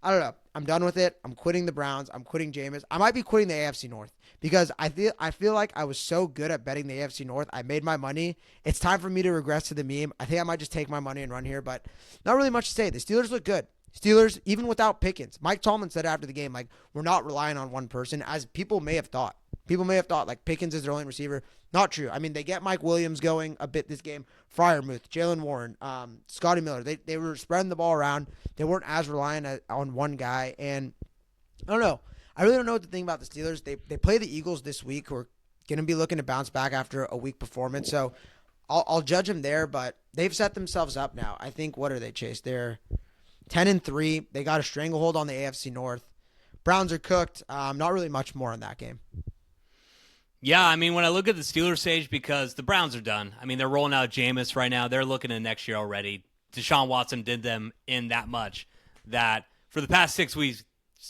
I don't know. I'm done with it. I'm quitting the Browns. I'm quitting Jameis. I might be quitting the AFC North because I feel like I was so good at betting the AFC North. I made my money. It's time for me to regress to the mean. I think I might just take my money and run here, but not really much to say. The Steelers look good. Steelers, even without Pickens. Mike Tomlin said after the game, like, we're not relying on one person, as people may have thought. People may have thought, like, Pickens is their only receiver. Not true. I mean, they get Mike Williams going a bit this game. Freiermuth, Jalen Warren, Scotty Miller. They were spreading the ball around. They weren't as reliant on one guy. And I don't know. I really don't know what to think about the Steelers. They play the Eagles this week, who are going to be looking to bounce back after a weak performance. So I'll judge them there, but they've set themselves up now. I think, what are they, Chase? They're 10-3. They got a stranglehold on the AFC North. Browns are cooked. Not really much more on that game. Yeah, I mean, when I look at the Steelers, Sage, because the Browns are done. I mean, they're rolling out Jameis right now. They're looking at next year already. Deshaun Watson did them in that much that for the past 6 weeks,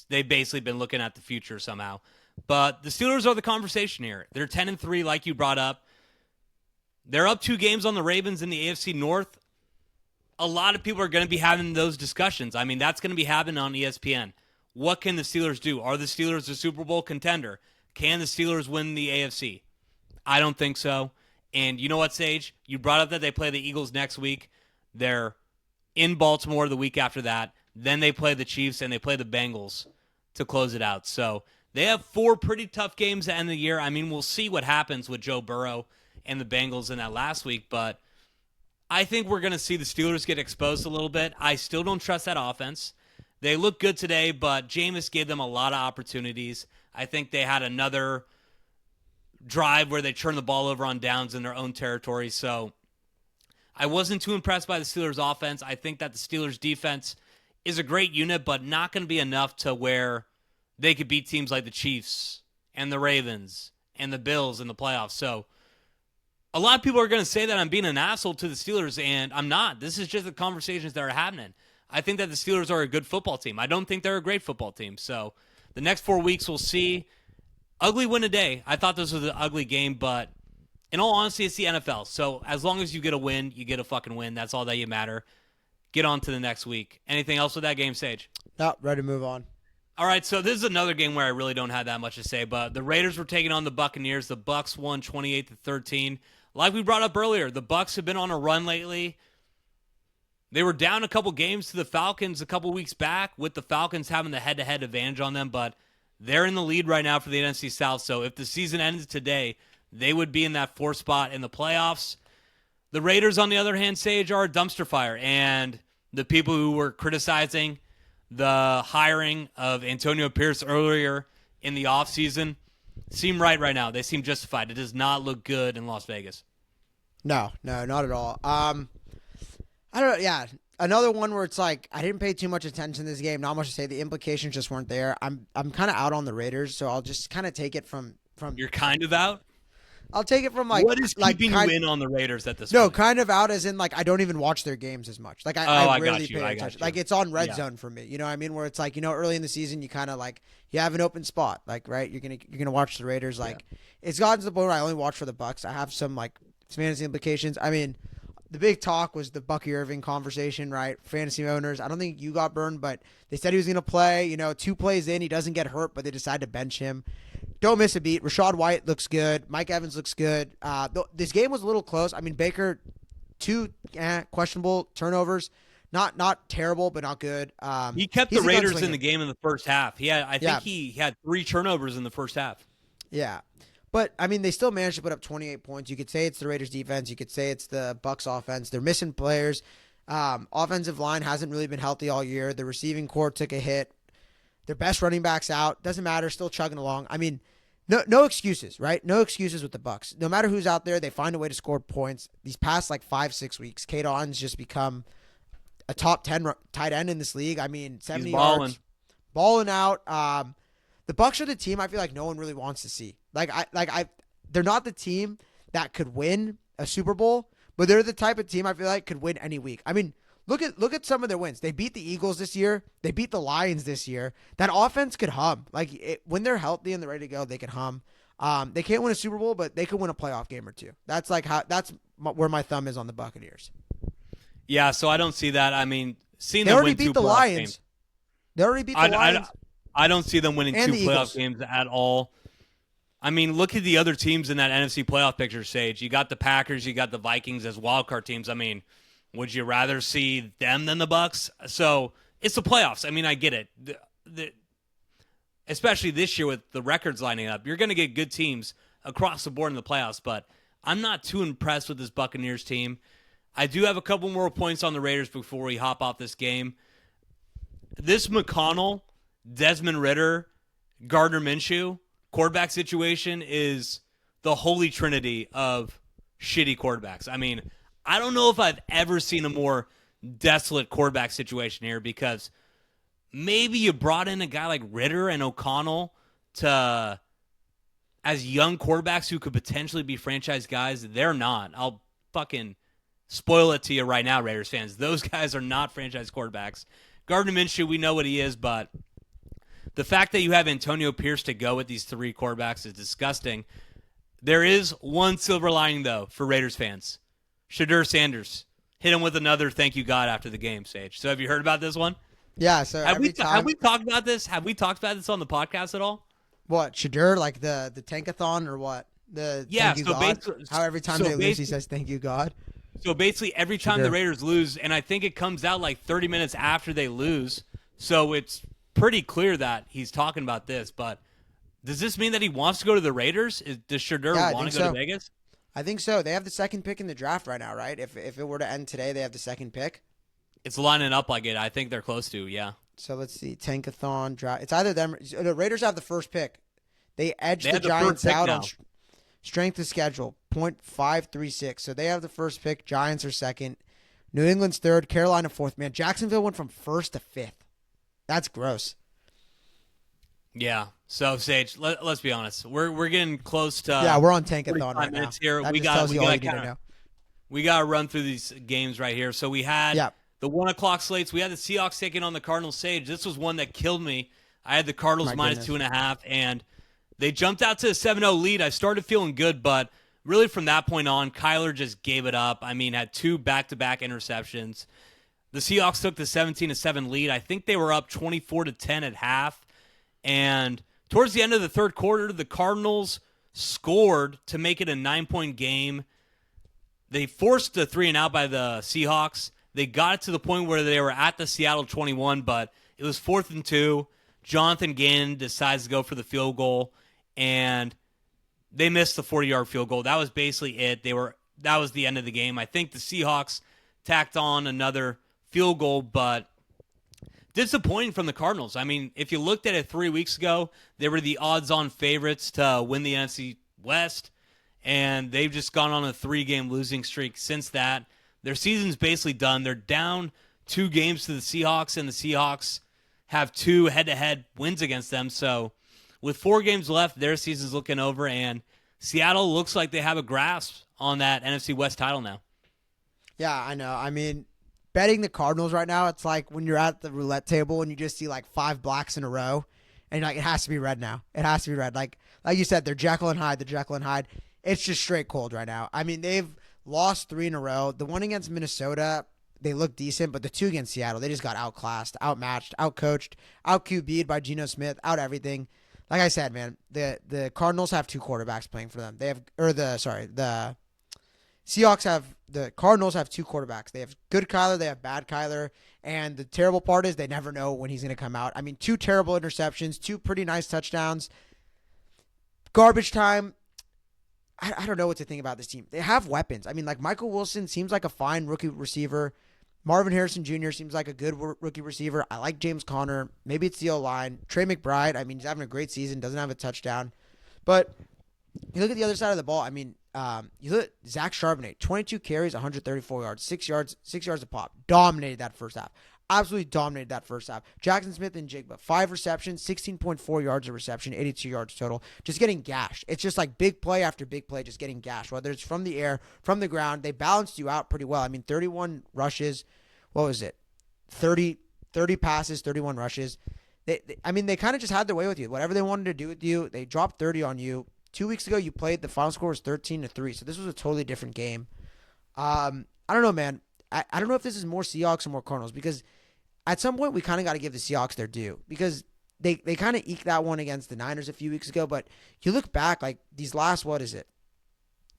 they've basically been looking at the future somehow. But the Steelers are the conversation here. They're 10-3, like you brought up. They're up 2 games on the Ravens in the AFC North. A lot of people are going to be having those discussions. I mean, that's going to be happening on ESPN. What can the Steelers do? Are the Steelers a Super Bowl contender? Can the Steelers win the AFC? I don't think so. And you know what, Sage? You brought up that they play the Eagles next week. They're in Baltimore the week after that. Then they play the Chiefs and they play the Bengals to close it out. So they have 4 pretty tough games at the end of the year. I mean, we'll see what happens with Joe Burrow and the Bengals in that last week, but I think we're going to see the Steelers get exposed a little bit. I still don't trust that offense. They look good today, but Jameis gave them a lot of opportunities. I think they had another drive where they turned the ball over on downs in their own territory. So I wasn't too impressed by the Steelers' offense. I think that the Steelers' defense is a great unit, but not going to be enough to where they could beat teams like the Chiefs and the Ravens and the Bills in the playoffs. So a lot of people are going to say that I'm being an asshole to the Steelers, and I'm not. This is just the conversations that are happening. I think that the Steelers are a good football team. I don't think they're a great football team. So the next 4 weeks we'll see. Ugly win a day. I thought this was an ugly game, but in all honesty, it's the NFL. So as long as you get a win, you get a fucking win. That's all that you matter. Get on to the next week. Anything else with that game, Sage? No, ready to move on. All right, so this is another game where I really don't have that much to say, but the Raiders were taking on the Buccaneers. The Bucs won 28-13. Like we brought up earlier, the Bucs have been on a run lately. They were down a couple games to the Falcons a couple weeks back, with the Falcons having the head-to-head advantage on them, but they're in the lead right now for the NFC South. So if the season ends today, they would be in that 4th spot in the playoffs. The Raiders, on the other hand, Sage, are a dumpster fire, and the people who were criticizing the hiring of Antonio Pierce earlier in the offseason seem right now. They seem justified. It does not look good in Las Vegas. No, not at all. I don't know. Yeah. Another one where it's like I didn't pay too much attention to this game. Not much to say. The implications just weren't there. I'm kind of out on the Raiders, so I'll just kind of take it from. You're kind of out? I'll take it from like what is keeping you in on the Raiders at this No, point? kind of out as in like I don't even watch their games as much. Like I rarely pay attention. Like it's on red zone for me. You know what I mean? Where it's like, early in the season you kind of like you have an open spot. Like, right, you're gonna watch the Raiders. Like it's gotten to the point where I only watch for the Bucks. I have some like fantasy implications. I mean, the big talk was the Bucky Irving conversation, right? Fantasy owners. I don't think you got burned, but they said he was gonna play. 2 plays in, he doesn't get hurt, but they decide to bench him. Don't miss a beat. Rashad White looks good. Mike Evans looks good. This game was a little close. I mean, Baker, 2 questionable turnovers. Not terrible, but not good. He kept the Raiders in the game in the first half. I think he had 3 turnovers in the first half. Yeah. But, I mean, they still managed to put up 28 points. You could say it's the Raiders defense. You could say it's the Bucks offense. They're missing players. Offensive line hasn't really been healthy all year. The receiving core took a hit. Their best running backs out. Doesn't matter. Still chugging along. I mean, no excuses, right? No excuses with the Bucks. No matter who's out there, they find a way to score points. These past 5-6 weeks, Kate Otton's just become a top 10 tight end in this league. I mean, 70 yards, balling out. The Bucks are the team I feel like no one really wants to see. They're not the team that could win a Super Bowl, but they're the type of team I feel like could win any week. I mean, look at some of their wins. They beat the Eagles this year. They beat the Lions this year. That offense could hum. When they're healthy and they're ready to go, they can hum. They can't win a Super Bowl, but they could win a playoff game or two. That's where my thumb is on the Buccaneers. Yeah, so I don't see that. I mean, seeing they them already win beat 2 the playoff Lions. games. They already beat the Lions. I don't see them winning 2 playoff Eagles. games at all. I mean, look at the other teams in that NFC playoff picture, Sage. You got the Packers, you got the Vikings as wildcard teams. I mean, would you rather see them than the Bucks? So it's the playoffs. I mean, I get it. Especially this year with the records lining up, you're going to get good teams across the board in the playoffs. But I'm not too impressed with this Buccaneers team. I do have a couple more points on the Raiders before we hop off this game. This McConnell, Desmond Ridder, Gardner Minshew quarterback situation is the holy trinity of shitty quarterbacks. I mean, I don't know if I've ever seen a more desolate quarterback situation here because maybe you brought in a guy like Ridder and O'Connell as young quarterbacks who could potentially be franchise guys. They're not. I'll fucking spoil it to you right now, Raiders fans. Those guys are not franchise quarterbacks. Gardner Minshew, we know what he is, but the fact that you have Antonio Pierce to go with these 3 quarterbacks is disgusting. There is one silver lining, though, for Raiders fans. Shadur Sanders hit him with another thank you God after the game, Sage. So have you heard about this one? Yeah. So have we talked about this? Have we talked about this on the podcast at all? What, Shadur, like the tankathon or what? Thank you God? How every time they lose, he says thank you God. So basically, every time the Raiders lose, and I think it comes out 30 minutes after they lose, so it's pretty clear that he's talking about this. But does this mean that he wants to go to the Raiders? Does Shadur want to go to Vegas? I think so. They have the 2nd pick in the draft right now, right? If it were to end today, they have the 2nd pick. It's lining up like it. I think they're close to, yeah. So let's see. Tankathon draft. It's either them. The Raiders have the 1st pick. They edged the Giants out on strength of schedule, .536. So they have the 1st pick. Giants are 2nd. New England's 3rd. Carolina 4th. Man, Jacksonville went from 1st to 5th. That's gross. Yeah. So Sage, let's be honest. We're getting close to we're on Tankathon right now. Here. That We got to run through these games right here. So we had the 1 o'clock slates. We had the Seahawks taking on the Cardinals. Sage, this was one that killed me. I had the Cardinals minus 2.5, and they jumped out to a 7-0 lead. I started feeling good, but really from that point on, Kyler just gave it up. I mean, had 2 back-to-back interceptions. The Seahawks took the 17-7 lead. I think they were up 24-10 at half. And towards the end of the 3rd quarter, the Cardinals scored to make it a 9-point game. They forced the 3-and-out by the Seahawks. They got it to the point where they were at the Seattle 21, but it was 4th and 2. Jonathan Gannon decides to go for the field goal, and they missed the 40-yard field goal. That was basically it. That was the end of the game. I think the Seahawks tacked on another field goal, but disappointing from the Cardinals. I mean, if you looked at it 3 weeks ago, they were the odds-on favorites to win the NFC West, and they've just gone on a 3-game losing streak since that. their season's basically done. They're down 2 games to the Seahawks, and the Seahawks have 2 head-to-head wins against them. So with 4 games left, their season's looking over, and Seattle looks like they have a grasp on that NFC West title now. Yeah, I know. I mean, betting the Cardinals right now, it's like when you're at the roulette table and you just see like 5 blacks in a row, and you're like, it has to be red now. It has to be red. Like you said, they're Jekyll and Hyde. It's just straight cold right now. I mean, they've lost 3 in a row. The one against Minnesota, they look decent, but the 2 against Seattle, they just got outclassed, outmatched, outcoached, out-QB'd by Geno Smith, out everything. Like I said, man, the Cardinals have 2 quarterbacks playing for them. The Cardinals have 2 quarterbacks. They have good Kyler, they have bad Kyler, and the terrible part is they never know when he's going to come out. I mean, 2 terrible interceptions, 2 pretty nice touchdowns. Garbage time. I don't know what to think about this team. They have weapons. I mean, like Michael Wilson seems like a fine rookie receiver. Marvin Harrison Jr. seems like a good rookie receiver. I like James Conner. Maybe it's the O-line. Trey McBride, I mean, he's having a great season, doesn't have a touchdown. But you look at the other side of the ball, I mean, you look at Zach Charbonnet, 22 carries, 134 yards, 6 yards a pop. Dominated that first half. Absolutely dominated that first half. Jackson Smith and Jigba, 5 receptions, 16.4 yards a reception, 82 yards total. Just getting gashed. It's just like big play after big play, just getting gashed. Whether it's from the air, from the ground, they balanced you out pretty well. I mean, 31 rushes. What was it? 30 passes, 31 rushes. They kind of just had their way with you. Whatever they wanted to do with you, they dropped 30 on you. 2 weeks ago, you played. The final score was 13-3. So this was a totally different game. I don't know, man. I don't know if this is more Seahawks or more Cardinals, because at some point we kind of got to give the Seahawks their due, because they kind of eked that one against the Niners a few weeks ago. But you look back, like these last, what is it?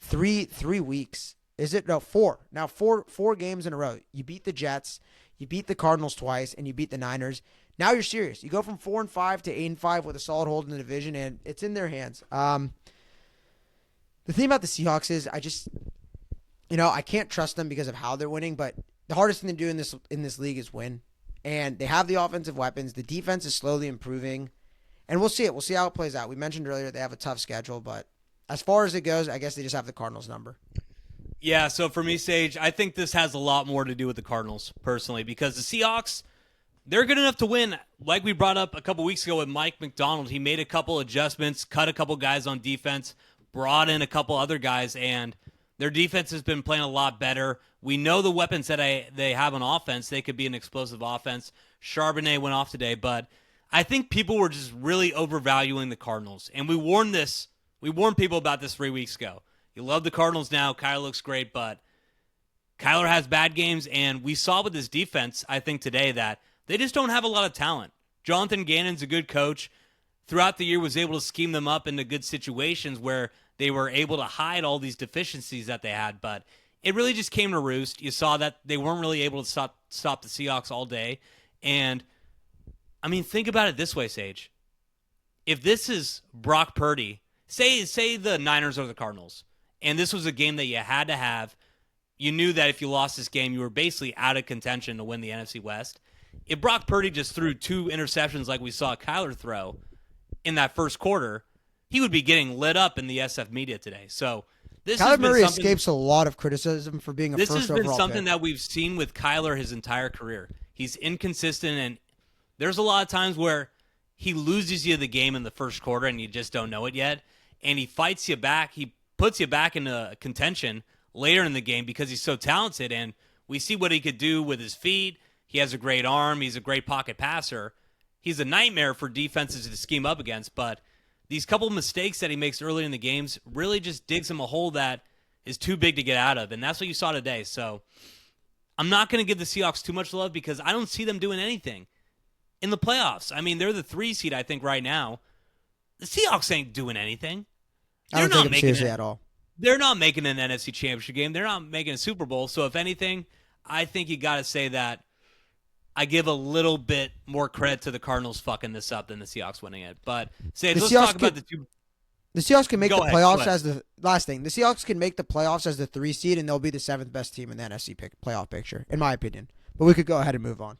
3 weeks. Is it? No, 4. Now 4 games in a row. You beat the Jets, you beat the Cardinals twice, and you beat the Niners. Now you're serious. You go from 4-5 to 8-5 with a solid hold in the division, and it's in their hands. The thing about the Seahawks is I can't trust them because of how they're winning, but the hardest thing to do in this league is win. And they have the offensive weapons. The defense is slowly improving. And we'll see it. We'll see how it plays out. We mentioned earlier they have a tough schedule, but as far as it goes, I guess they just have the Cardinals number. Yeah, so for me, Sage, I think this has a lot more to do with the Cardinals, personally, because the Seahawks, they're good enough to win. Like we brought up a couple weeks ago with Mike McDonald, he made a couple adjustments, cut a couple guys on defense, brought in a couple other guys, and their defense has been playing a lot better. We know the weapons that they have on offense. They could be an explosive offense. Charbonnet went off today, but I think people were just really overvaluing the Cardinals. And we warned people about this 3 weeks ago. You love the Cardinals now. Kyler looks great, but Kyler has bad games, and we saw with this defense, I think today, that they just don't have a lot of talent. Jonathan Gannon's a good coach. Throughout the year was able to scheme them up into good situations where they were able to hide all these deficiencies that they had, but it really just came to roost. You saw that they weren't really able to stop the Seahawks all day. And, I mean, think about it this way, Sage. If this is Brock Purdy, say the Niners or the Cardinals, and this was a game that you had to have, you knew that if you lost this game, you were basically out of contention to win the NFC West. If Brock Purdy just threw 2 interceptions like we saw Kyler throw in that first quarter, he would be getting lit up in the SF media today. So this Kyler Murray escapes a lot of criticism for being a first overall pick. This has been something that we've seen with Kyler his entire career. He's inconsistent, and there's a lot of times where he loses you the game in the first quarter and you just don't know it yet, and he fights you back. He puts you back into contention later in the game because he's so talented, and we see what he could do with his feet. He has a great arm. He's a great pocket passer. He's a nightmare for defenses to scheme up against, but these couple of mistakes that he makes early in the games really just digs him a hole that is too big to get out of, and that's what you saw today. So I'm not going to give the Seahawks too much love because I don't see them doing anything in the playoffs. I mean, they're the 3 seed, I think, right now. The Seahawks ain't doing anything. I don't take them seriously at all. They're not making an NFC Championship game. They're not making a Super Bowl. So if anything, I think you got to say that I give a little bit more credit to the Cardinals fucking this up than the Seahawks winning it. But let's talk about the two. The Seahawks can make the playoffs as the last thing. The Seahawks can make the playoffs as the 3 seed, and they'll be the 7th best team in the NFC playoff picture, in my opinion. But we could go ahead and move on.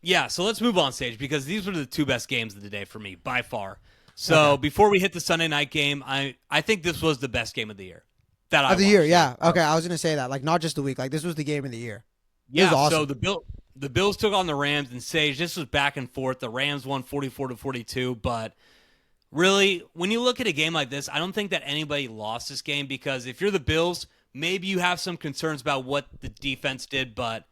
Yeah, so let's move on, Sage, because these were the 2 best games of the day for me, by far. So Before we hit the Sunday night game, I think this was the best game of the year. that I Of the year, watched. yeah. Okay, I was gonna say that. Like, not just the week. Like, this was the game of the year. It Yeah, was awesome. so the Bills took on the Rams, and Sage, this was back and forth. The Rams won 44-42, but really, when you look at a game like this, I don't think that anybody lost this game, because if you're the Bills, maybe you have some concerns about what the defense did, but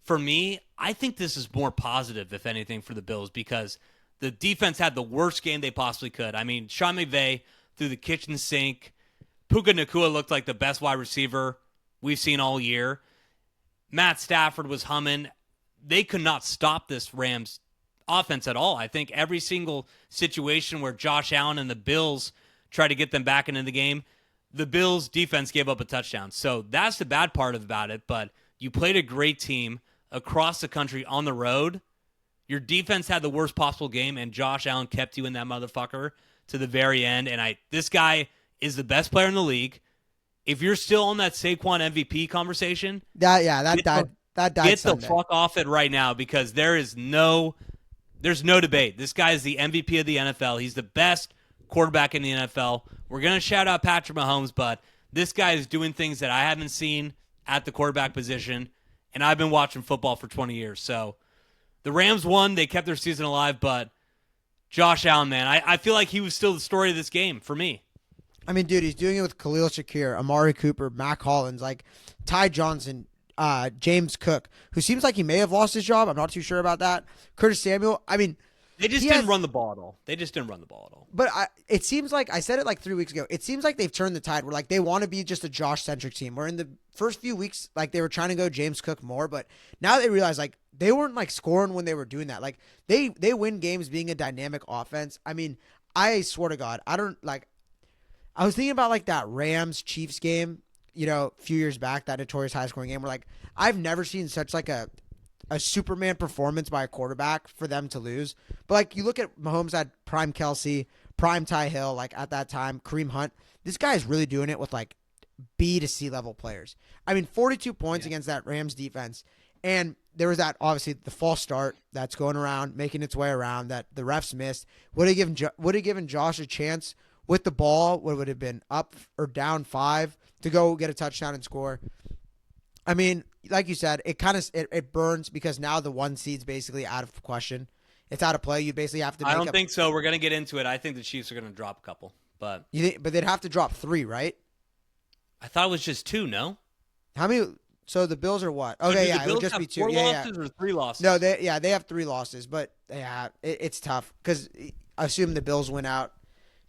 for me, I think this is more positive, if anything, for the Bills, because the defense had the worst game they possibly could. I mean, Sean McVay threw the kitchen sink. Puka Nacua looked like the best wide receiver we've seen all year. Matt Stafford was humming. They could not stop this Rams offense at all. I think every single situation where Josh Allen and the Bills tried to get them back into the game, the Bills defense gave up a touchdown. So that's the bad part about it, but you played a great team across the country on the road. Your defense had the worst possible game, and Josh Allen kept you in that motherfucker to the very end. And this guy is the best player in the league. If you're still on that Saquon MVP conversation, That died. That died. Get Sunday. the fuck off it right now, because there's no debate. This guy is the MVP of the NFL. He's the best quarterback in the NFL. We're going to shout out Patrick Mahomes, but this guy is doing things that I haven't seen at the quarterback position, and I've been watching football for 20 years. So the Rams won. They kept their season alive, but Josh Allen, man, I feel like he was still the story of this game for me. I mean, dude, he's doing it with Khalil Shakir, Amari Cooper, Mac Hollins, like Ty Johnson, James Cook, who seems like he may have lost his job. I'm not too sure about that. Curtis Samuel. I mean, they just didn't run the ball at all. They just didn't run the ball at all. But it seems like, I said it like 3 weeks ago, it seems like they've turned the tide where like they want to be just a Josh-centric team. Where in the first few weeks, like they were trying to go James Cook more, but now they realize like they weren't like scoring when they were doing that. Like they win games being a dynamic offense. I mean, I swear to God, I was thinking about like that Rams-Chiefs game, a few years back, that notorious high-scoring game where like I've never seen such like a Superman performance by a quarterback for them to lose. But like you look at Mahomes had prime Kelsey, prime Ty Hill, like at that time, Kareem Hunt. This guy is really doing it with like B to C level players. I mean, 42 points against that Rams defense. And there was that, obviously, the false start that's going around, making its way around that the refs missed. Would have given Josh a chance with the ball, would have been up or down 5 to go get a touchdown and score. I mean, like you said, it burns because now the 1 seed's basically out of question. It's out of play. You basically have to I don't think so. We're going to get into it. I think the Chiefs are going to drop a couple. But they'd have to drop 3, right? I thought it was just 2, no? How many? So the Bills are what? Okay, yeah, it would just be 2. 4 losses or 3 losses? No, they have 3 losses, but yeah, it's tough because I assume the Bills win out.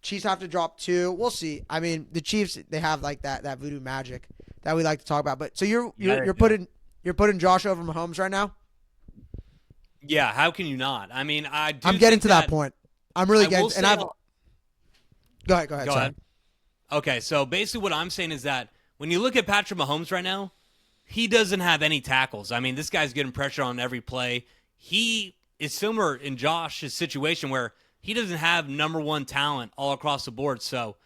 Chiefs have to drop 2. We'll see. I mean, the Chiefs, they have like that voodoo magic that we like to talk about. But so you're putting Josh over Mahomes right now? Yeah, how can you not? I mean, I'm getting to that point. I'm really getting, and I've. Go ahead. Go ahead. Okay, so basically what I'm saying is that when you look at Patrick Mahomes right now, he doesn't have any tackles. I mean, this guy's getting pressure on every play. He is similar in Josh's situation where he doesn't have number 1 talent all across the board. So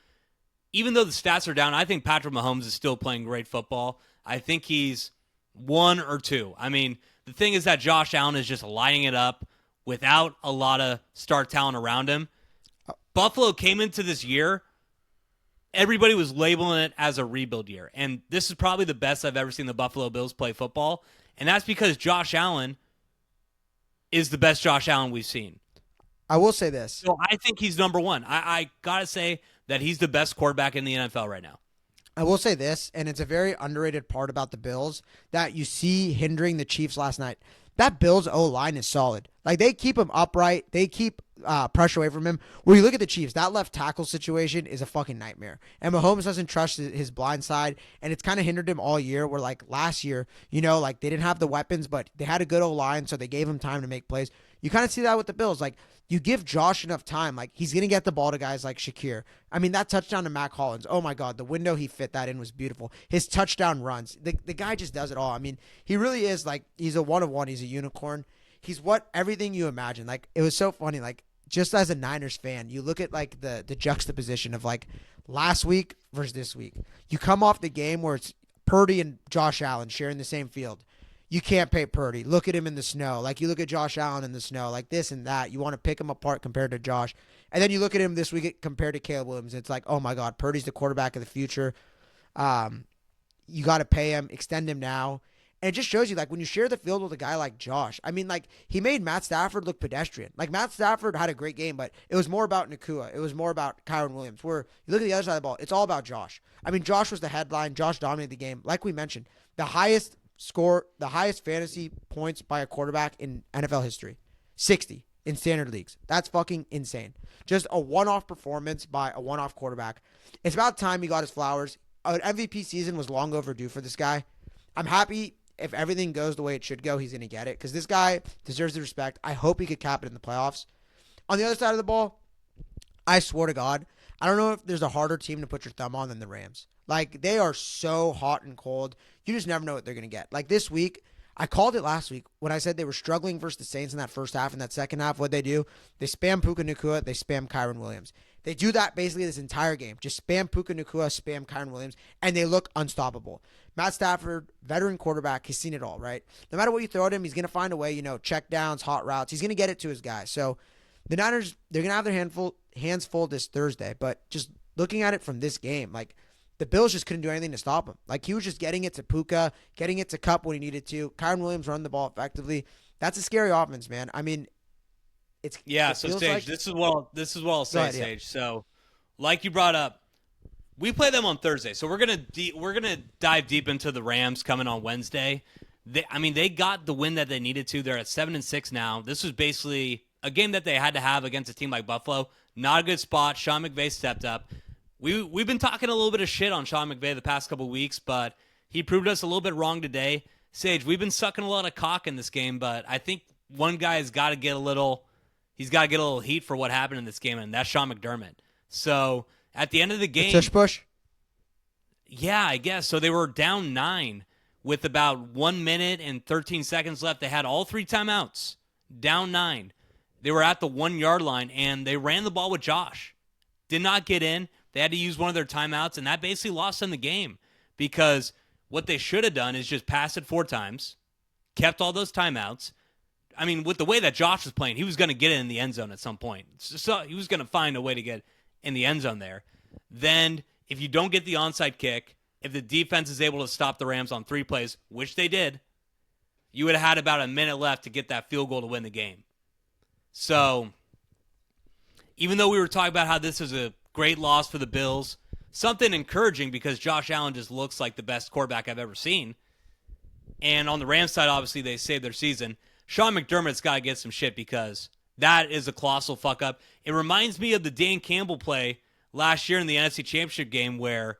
even though the stats are down, I think Patrick Mahomes is still playing great football. I think he's 1 or 2. I mean, the thing is that Josh Allen is just lighting it up without a lot of star talent around him. Buffalo came into this year, everybody was labeling it as a rebuild year. And this is probably the best I've ever seen the Buffalo Bills play football. And that's because Josh Allen is the best Josh Allen we've seen. I will say this. So I think he's number 1. I got to say that he's the best quarterback in the NFL right now. I will say this, and it's a very underrated part about the Bills that you see hindering the Chiefs last night. That Bills O-line is solid. Like, they keep him upright. They keep pressure away from him. Where you look at the Chiefs, that left tackle situation is a fucking nightmare. And Mahomes doesn't trust his blind side, and it's kind of hindered him all year, where, like, last year, like, they didn't have the weapons, but they had a good O-line, so they gave him time to make plays. You kind of see that with the Bills. Like, you give Josh enough time, like, he's going to get the ball to guys like Shakir. I mean, that touchdown to Mac Hollins, oh my God, the window he fit that in was beautiful. His touchdown runs, the guy just does it all. I mean, he really is, like, he's a one of one. He's a unicorn. He's everything you imagine. Like, it was so funny, like, just as a Niners fan, you look at, like, the juxtaposition of, like, last week versus this week. You come off the game where it's Purdy and Josh Allen sharing the same field. You can't pay Purdy. Look at him in the snow. Like, you look at Josh Allen in the snow, like this and that. You want to pick him apart compared to Josh. And then you look at him this week compared to Caleb Williams. It's like, oh, my God, Purdy's the quarterback of the future. You got to pay him, extend him now. And it just shows you, like, when you share the field with a guy like Josh, I mean, like, he made Matt Stafford look pedestrian. Like, Matt Stafford had a great game, but it was more about Nakua. It was more about Kyron Williams. Where you look at the other side of the ball, it's all about Josh. I mean, Josh was the headline. Josh dominated the game. Like we mentioned, the highest fantasy points by a quarterback in NFL history, 60 in standard leagues. That's fucking insane. Just a one-off performance by a one-off quarterback. It's about time he got his flowers. An MVP season was long overdue for this guy. I'm happy if everything goes the way it should go, he's going to get it because this guy deserves the respect. I hope he could cap it in the playoffs. On the other side of the ball, I swear to God, I don't know if there's a harder team to put your thumb on than the Rams. Like, they are so hot and cold. You just never know what they're going to get. Like, this week, I called it last week when I said they were struggling versus the Saints in that first half. In that second half, what'd they do? They spam Puka Nacua. They spam Kyron Williams. They do that basically this entire game. Just spam Puka Nacua, spam Kyron Williams, and they look unstoppable. Matt Stafford, veteran quarterback, he's seen it all, right? No matter what you throw at him, he's going to find a way, check downs, hot routes. He's going to get it to his guys. So the Niners, they're going to have their hands full this Thursday. But just looking at it from this game, like, the Bills just couldn't do anything to stop him. Like, he was just getting it to Puka, getting it to Kupp when he needed to. Kyron Williams run the ball effectively. That's a scary offense, man. I mean, so Sage, this is what I'll say, ahead, Sage. Yeah. So, like you brought up, we play them on Thursday, so we're gonna dive deep into the Rams coming on Wednesday. They got the win that they needed to. They're at 7-6 now. This was basically a game that they had to have against a team like Buffalo. Not a good spot. Sean McVay stepped up. We've been talking a little bit of shit on Sean McVay the past couple weeks, but he proved us a little bit wrong today. Sage, we've been sucking a lot of cock in this game, but I think one guy has got to get a little heat for what happened in this game, and that's Sean McDermott. So at the end of the game, tush push. Yeah, I guess. So they were down 9 with about 1 minute and 13 seconds left. They had all 3 timeouts, down 9. They were at the 1 yard line, and they ran the ball with Josh. Did not get in. They had to use one of their timeouts, and that basically lost them the game because what they should have done is just pass it 4 times, kept all those timeouts. I mean, with the way that Josh was playing, he was going to get it in the end zone at some point. So he was going to find a way to get in the end zone there. Then, if you don't get the onside kick, if the defense is able to stop the Rams on 3 plays, which they did, you would have had about a minute left to get that field goal to win the game. So, even though we were talking about how this is a great loss for the Bills, something encouraging because Josh Allen just looks like the best quarterback I've ever seen. And on the Rams side, obviously, they saved their season. Sean McDermott's got to get some shit because that is a colossal fuck up. It reminds me of the Dan Campbell play last year in the NFC Championship game where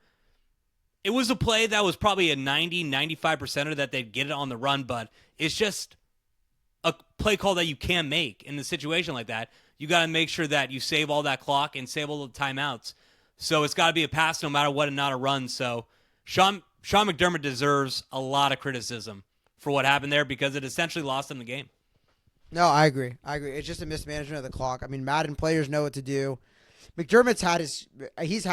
it was a play that was probably a 90-95%er that they'd get it on the run, but it's just a play call that you can't make in a situation like that. You got to make sure that you save all that clock and save all the timeouts. So it's got to be a pass no matter what and not a run. So Sean McDermott deserves a lot of criticism for what happened there because it essentially lost them the game. No, I agree. It's just a mismanagement of the clock. I mean, Madden players know what to do. McDermott's had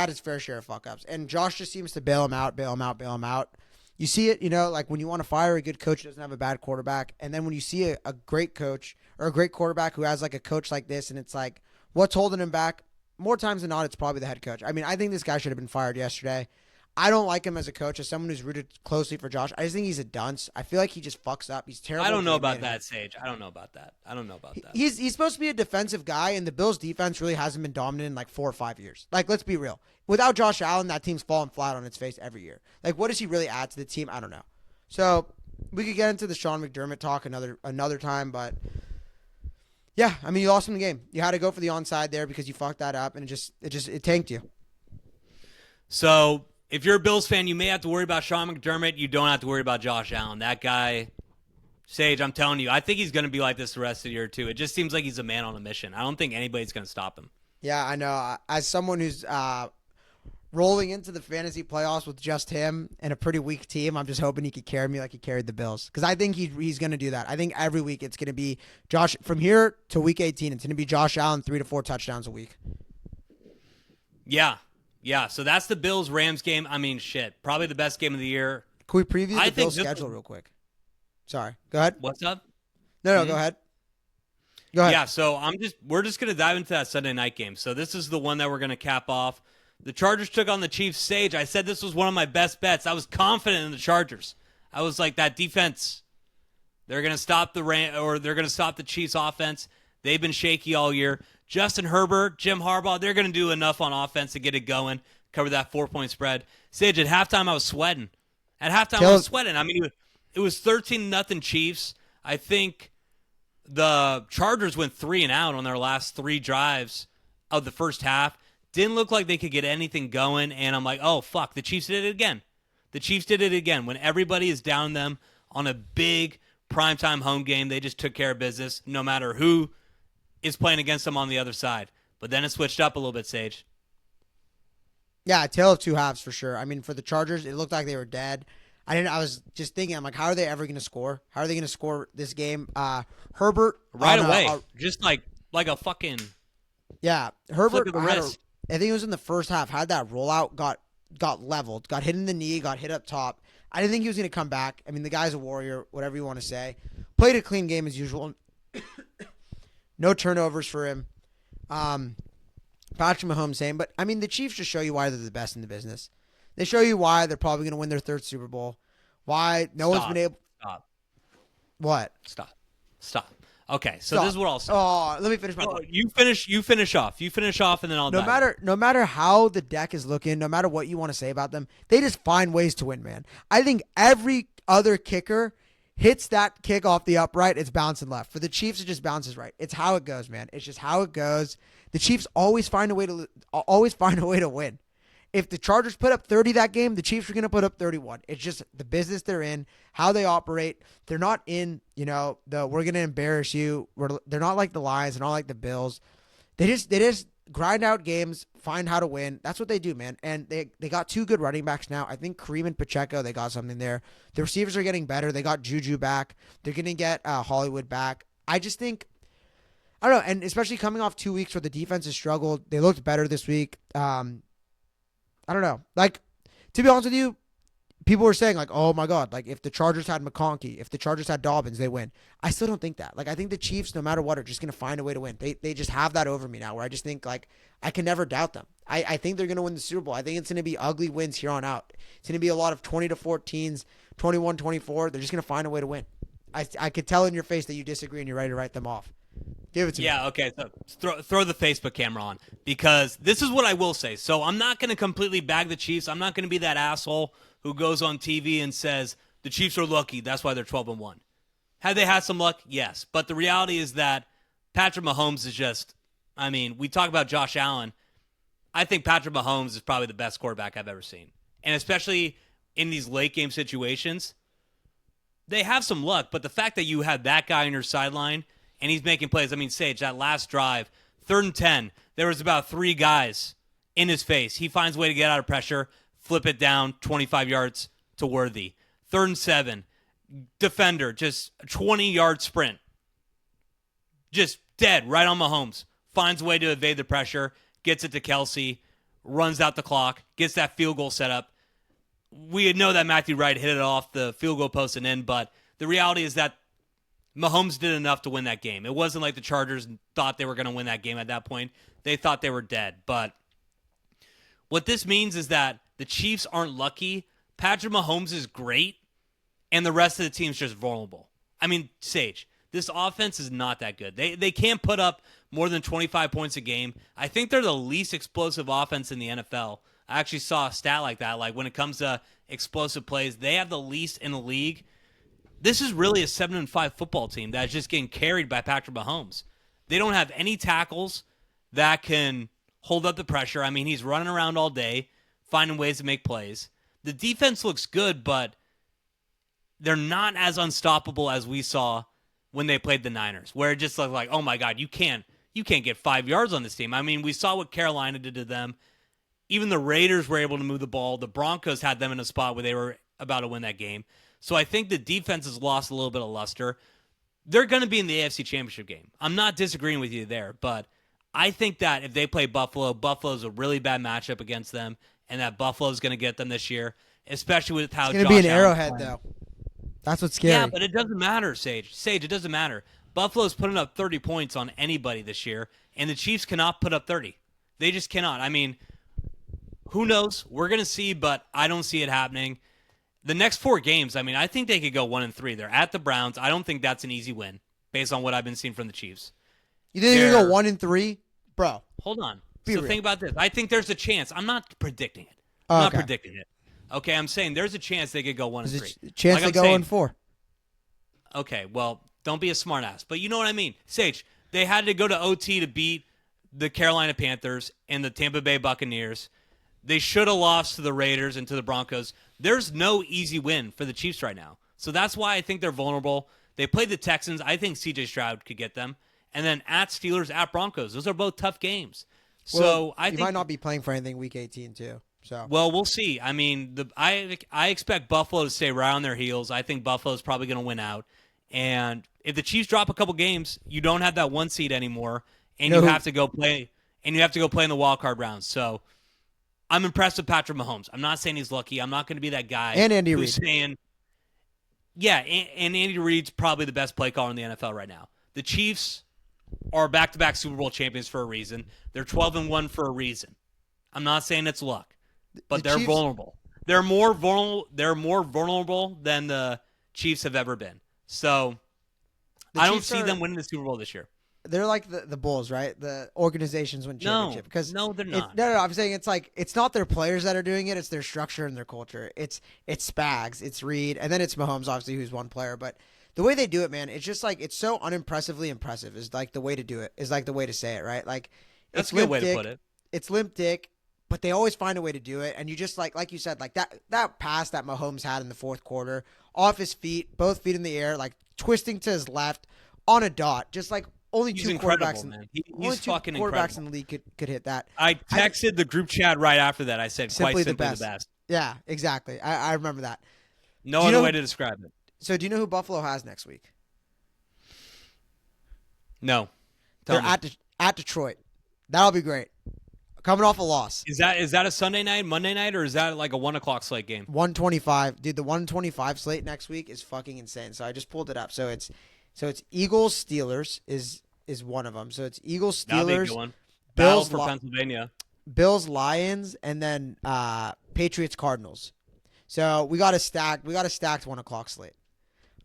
his fair share of fuck-ups, and Josh just seems to bail him out. You see it, like when you want to fire a good coach who doesn't have a bad quarterback, and then when you see a great coach or a great quarterback who has like a coach like this, and it's like, what's holding him back? More times than not, it's probably the head coach. I mean, I think this guy should have been fired yesterday. I don't like him as a coach, as someone who's rooted closely for Josh. I just think he's a dunce. I feel like he just fucks up. He's terrible. I don't know about that, Sage. I don't know about that. He's supposed to be a defensive guy, and the Bills' defense really hasn't been dominant in like 4 or 5 years. Like, let's be real. Without Josh Allen, that team's falling flat on its face every year. Like, what does he really add to the team? I don't know. So we could get into the Sean McDermott talk another time, but yeah, I mean, you lost him the game. You had to go for the onside there because you fucked that up, and it tanked you. So if you're a Bills fan, you may have to worry about Sean McDermott. You don't have to worry about Josh Allen. That guy, Sage, I'm telling you, I think he's going to be like this the rest of the year, too. It just seems like he's a man on a mission. I don't think anybody's going to stop him. Yeah, I know. As someone who's rolling into the fantasy playoffs with just him and a pretty weak team, I'm just hoping he could carry me like he carried the Bills. Because I think he's going to do that. I think every week it's going to be Josh. From here to week 18, it's going to be Josh Allen 3 to 4 touchdowns a week. Yeah, so that's the Bills-Rams game. I mean, shit, probably the best game of the year. Can we preview the Bills' schedule real quick? Sorry, go ahead. What's up? No, go ahead. Go ahead. Yeah, so we're just going to dive into that Sunday night game. So this is the one that we're going to cap off. The Chargers took on the Chiefs. Sage, I said this was one of my best bets. I was confident in the Chargers. I was like, that defense, they're going to stop they're going to stop the Chiefs offense. They've been shaky all year. Justin Herbert, Jim Harbaugh, they're going to do enough on offense to get it going, cover that 4-point spread. Sage, at halftime, I was sweating. At halftime, I was sweating. I mean, it was 13-0 Chiefs. I think the Chargers went 3-and-out on their last 3 drives of the first half. Didn't look like they could get anything going, and I'm like, oh, fuck, the Chiefs did it again. The Chiefs did it again. When everybody is down them on a big primetime home game, they just took care of business, no matter who is playing against them on the other side. But then it switched up a little bit, Sage. Yeah, a tale of two halves for sure. I mean, for the Chargers, it looked like they were dead. I was just thinking, I'm like, how are they ever going to score? How are they going to score this game? Herbert right away, just like a fucking Herbert. Wrist. I think it was in the first half. Had that rollout, got leveled, got hit in the knee, got hit up top. I didn't think he was going to come back. I mean, the guy's a warrior, whatever you want to say. Played a clean game as usual. No turnovers for him. Patrick Mahomes same, but I mean, the Chiefs just show you why they're the best in the business. They show you why they're probably going to win their 3rd Super Bowl. Why no one's been able. Stop. What? Stop. Okay, so this is what I'll say. Oh, let me finish my point. You finish off. You finish off, and then I'll. No matter how the deck is looking, no matter what you want to say about them, they just find ways to win, man. I think every other kicker hits that kick off the upright, it's bouncing left. For the Chiefs, it just bounces right. It's how it goes, man. It's just how it goes. The Chiefs always find a way to win. If the Chargers put up 30 that game, the Chiefs are going to put up 31. It's just the business they're in, how they operate. They're not in, we're going to embarrass you. They're not like the Lions. They're not like the Bills. They just grind out games, find how to win. That's what they do, man. And they got 2 good running backs now. I think Kareem and Pacheco, they got something there. The receivers are getting better. They got Juju back. They're going to get Hollywood back. I just think, I don't know, and especially coming off 2 weeks where the defense has struggled, they looked better this week. I don't know. Like, to be honest with you, people were saying, like, oh, my God, like, if the Chargers had McConkey, if the Chargers had Dobbins, they win. I still don't think that. Like, I think the Chiefs, no matter what, are just going to find a way to win. They just have that over me now where I just think, like, I can never doubt them. I think they're going to win the Super Bowl. I think it's going to be ugly wins here on out. It's going to be a lot of 20-14s, 21-24. They're just going to find a way to win. I could tell in your face that you disagree and you're ready to write them off. Give it to me. Yeah, okay. So throw the Facebook camera on, because this is what I will say. So I'm not going to completely bag the Chiefs. I'm not going to be that asshole who goes on TV and says the Chiefs are lucky. That's why they're 12-1. Have they had some luck? Yes. But the reality is that Patrick Mahomes is just, I mean, we talk about Josh Allen. I think Patrick Mahomes is probably the best quarterback I've ever seen. And especially in these late game situations, they have some luck. But the fact that you have that guy on your sideline and he's making plays. I mean, Sage, that last drive, 3rd and 10, there was about 3 guys in his face. He finds a way to get out of pressure, flip it down 25 yards to Worthy. 3rd and 7, defender, just a 20-yard sprint. Just dead right on Mahomes. Finds a way to evade the pressure, gets it to Kelsey, runs out the clock, gets that field goal set up. We know that Matthew Wright hit it off the field goal post and in, but the reality is that Mahomes did enough to win that game. It wasn't like the Chargers thought they were going to win that game at that point. They thought they were dead. But what this means is that the Chiefs aren't lucky. Patrick Mahomes is great, and the rest of the team's just vulnerable. I mean, Sage, this offense is not that good. They can't put up more than 25 points a game. I think they're the least explosive offense in the NFL. I actually saw a stat like that. Like, when it comes to explosive plays, they have the least in the league. This is really a 7-5 football team that's just getting carried by Patrick Mahomes. They don't have any tackles that can hold up the pressure. I mean, he's running around all day, finding ways to make plays. The defense looks good, but they're not as unstoppable as we saw when they played the Niners, where it just looked like, oh my God, you can't get 5 yards on this team. I mean, we saw what Carolina did to them. Even the Raiders were able to move the ball. The Broncos had them in a spot where they were about to win that game. So I think the defense has lost a little bit of luster. They're going to be in the AFC Championship game. I'm not disagreeing with you there, but I think that if they play Buffalo, Buffalo's a really bad matchup against them, and that Buffalo's going to get them this year, especially with how Josh Allen. It's going to be an Arrowhead, though. That's what's scary. Yeah, but it doesn't matter, Sage. Sage, it doesn't matter. Buffalo's putting up 30 points on anybody this year, and the Chiefs cannot put up 30. They just cannot. I mean, who knows? We're going to see, but I don't see it happening. The next 4 games, I mean, I think they could go 1-3. They're at the Browns. I don't think that's an easy win based on what I've been seeing from the Chiefs. You think they're going to go 1-3? Bro. Hold on. Be so real. think about this. I think there's a chance. I'm not predicting it. I'm not predicting it. Okay, I'm saying there's a chance they could go 1-3. There's a chance they go 1-4. Okay, well, don't be a smartass. But you know what I mean. Sage, they had to go to OT to beat the Carolina Panthers and the Tampa Bay Buccaneers. They should have lost to the Raiders and to the Broncos. There's no easy win for the Chiefs right now. So that's why I think they're vulnerable. They played the Texans. I think C.J. Stroud could get them. And then at Steelers, at Broncos. Those are both tough games. So I think might not be playing for anything week 18 too. So well, we'll see. I mean, I expect Buffalo to stay right on their heels. I think Buffalo's probably going to win out. And if the Chiefs drop a couple games, you don't have that 1 seed anymore, and you have to go play. And you have to go play in the wild card rounds. So I'm impressed with Patrick Mahomes. I'm not saying he's lucky. I'm not going to be that guy. And Andy Reid. Saying, yeah, and Andy Reid's probably the best play caller in the NFL right now. The Chiefs are back-to-back Super Bowl champions for a reason. They're 12-1 for a reason. I'm not saying it's luck, but they're vulnerable. They're more vulnerable than the Chiefs have ever been. So I don't see them winning the Super Bowl this year. They're like the Bulls, right? The organizations win championship. No, they're not. No. I'm saying it's like it's not their players that are doing it. It's their structure and their culture. It's Spags, it's Reed, and then it's Mahomes, obviously, who's one player. But the way they do it, man, it's just like it's so unimpressively impressive. Is like the way to do it. Is like the way to say it, right? Like that's a good way to put it. It's limp dick, but they always find a way to do it. And you just like you said, like that pass that Mahomes had in the fourth quarter, off his feet, both feet in the air, like twisting to his left on a dot, just like. Only he's two quarterbacks, man. He's fucking incredible. In the league could hit that. I texted the group chat right after that. I said, simply the best. Yeah, exactly. I remember that. No other way to describe it. So do you know who Buffalo has next week? No. They're at Detroit. That'll be great. Coming off a loss. Is that a Sunday night, Monday night, or is that like a 1 o'clock slate game? 1:25. Dude, the 1:25 slate next week is fucking insane. So I just pulled it up. So it's Eagles Steelers is one of them. So it's Eagles Steelers, Bills for Pennsylvania, Bills Lions, and then Patriots Cardinals. So we got a stacked 1 o'clock slate.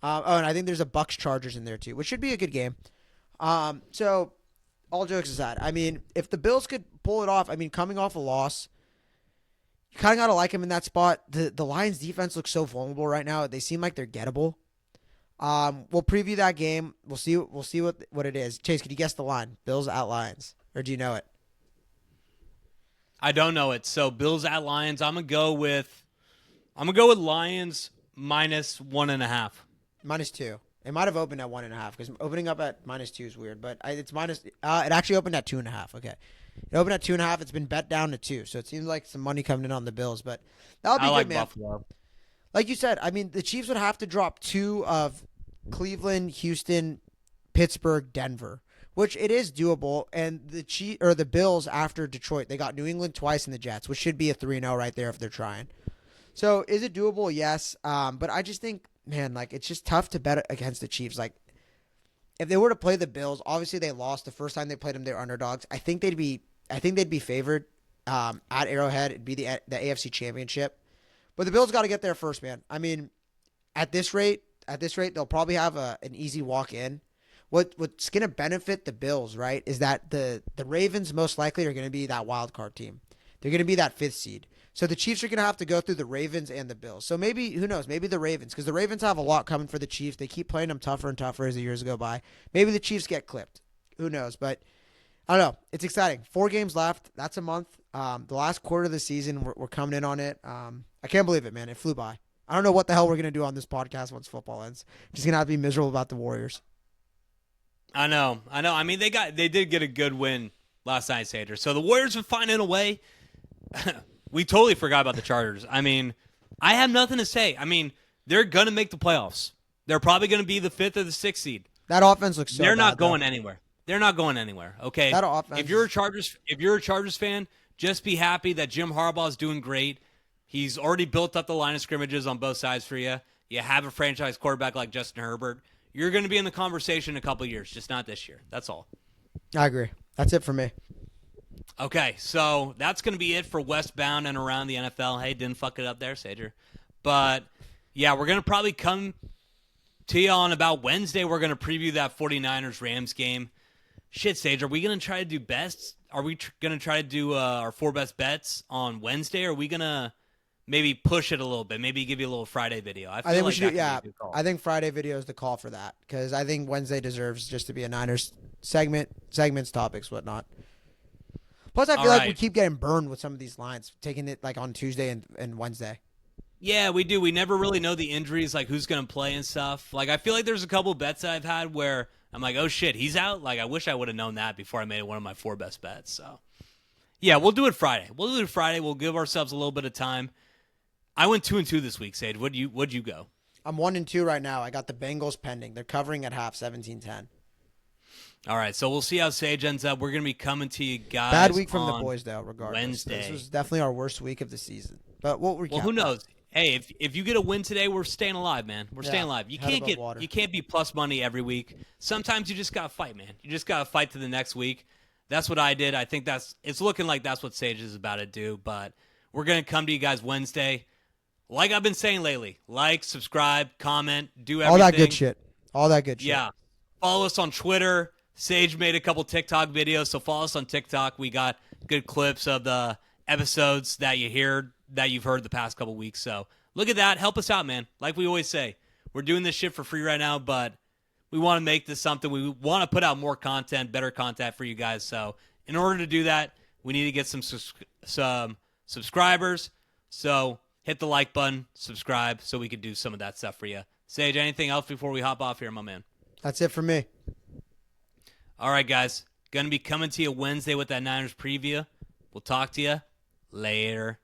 And I think there's a Bucks Chargers in there too, which should be a good game. So all jokes aside, I mean, if the Bills could pull it off, I mean, coming off a loss, you kind of got to like them in that spot. The Lions defense looks so vulnerable right now. They seem like they're gettable. We'll preview that game. We'll see what it is. Chase, could you guess the line? Bills at Lions, or do you know it? I don't know it. So Bills at Lions. I'm gonna go with Lions -1.5. -2. It might have opened at 1.5 because opening up at -2 is weird. But it's minus. It actually opened at 2.5. Okay, it opened at 2.5. It's been bet down to 2, so it seems like some money coming in on the Bills. But that'll be good, like man. Buffalo. Like you said, I mean, the Chiefs would have to drop 2 of Cleveland, Houston, Pittsburgh, Denver, which it is doable. And the Bills after Detroit, they got New England twice and the Jets, which should be a 3-0 right there if they're trying. So is it doable? Yes. But I just think, man, like it's just tough to bet against the Chiefs. Like if they were to play the Bills, obviously they lost the first time they played them. They're underdogs. I think they'd be favored at Arrowhead. It'd be the AFC Championship. But the Bills got to get there first, man. I mean, at this rate, they'll probably have an easy walk in. What's going to benefit the Bills, right, is that the Ravens most likely are going to be that wild card team. They're going to be that 5th seed. So the Chiefs are going to have to go through the Ravens and the Bills. So maybe, who knows, maybe the Ravens, because the Ravens have a lot coming for the Chiefs. They keep playing them tougher and tougher as the years go by. Maybe the Chiefs get clipped. Who knows? But I don't know. It's exciting. 4 games left. That's a month. The last quarter of the season, we're coming in on it. I can't believe it, man. It flew by. I don't know what the hell we're going to do on this podcast once football ends. Just going to have to be miserable about the Warriors. I know. I mean, they did get a good win last night, Sager. So the Warriors are finding a way. We totally forgot about the Chargers. I mean, I have nothing to say. I mean, they're going to make the playoffs. They're probably going to be the 5th or the 6th seed. That offense looks so They're bad, not going anywhere. They're not going anywhere, okay? That offense. If you're a Chargers fan, just be happy that Jim Harbaugh is doing great. He's already built up the line of scrimmages on both sides for you. You have a franchise quarterback like Justin Herbert. You're going to be in the conversation in a couple of years, just not this year. That's all. I agree. That's it for me. Okay, so that's going to be it for Westbound and around the NFL. Hey, didn't fuck it up there, Sager. But, yeah, we're going to probably come to you on about Wednesday. We're going to preview that 49ers-Rams game. Shit, Sage, are we going to try to do best? Are we going to try to do our 4 best bets on Wednesday, or are we going to maybe push it a little bit? Maybe give you a little Friday video. I think we should. Yeah, I think Friday video is the call for that because I think Wednesday deserves just to be a Niners segments, topics, whatnot. Plus, I feel like we keep getting burned with some of these lines, taking it like on Tuesday and Wednesday. Yeah, we do. We never really know the injuries, like who's going to play and stuff. Like, I feel like there's a couple bets that I've had where I'm like, oh shit, he's out. Like, I wish I would have known that before I made it one of my 4 best bets. So, yeah, we'll do it Friday. We'll give ourselves a little bit of time. I went 2-2 this week, Sage. What'd you go? I'm 1-2 right now. I got the Bengals pending. They're covering at half, 17-10. All right, so we'll see how Sage ends up. We're going to be coming to you guys. Bad week from the boys, though, regardless. Wednesday. This was definitely our worst week of the season. But we'll recap. Well, who knows? Hey, if you get a win today, we're staying alive, man. We're staying alive. You can't be plus money every week. Sometimes you just got to fight, man. You just got to fight to the next week. That's what I did. I think it's looking like that's what Sage is about to do. But we're going to come to you guys Wednesday. Like I've been saying lately, like, subscribe, comment, do everything. All that good shit. Yeah. Follow us on Twitter. Sage made a couple TikTok videos, so follow us on TikTok. We got good clips of the episodes that you've heard the past couple weeks. So look at that. Help us out, man. Like we always say, we're doing this shit for free right now, but we want to make this something. We want to put out more content, better content for you guys. So in order to do that, we need to get some subscribers. So hit the like button, subscribe, so we could do some of that stuff for you. Sage, anything else before we hop off here, my man? That's it for me. All right, guys. Going to be coming to you Wednesday with that Niners preview. We'll talk to you later.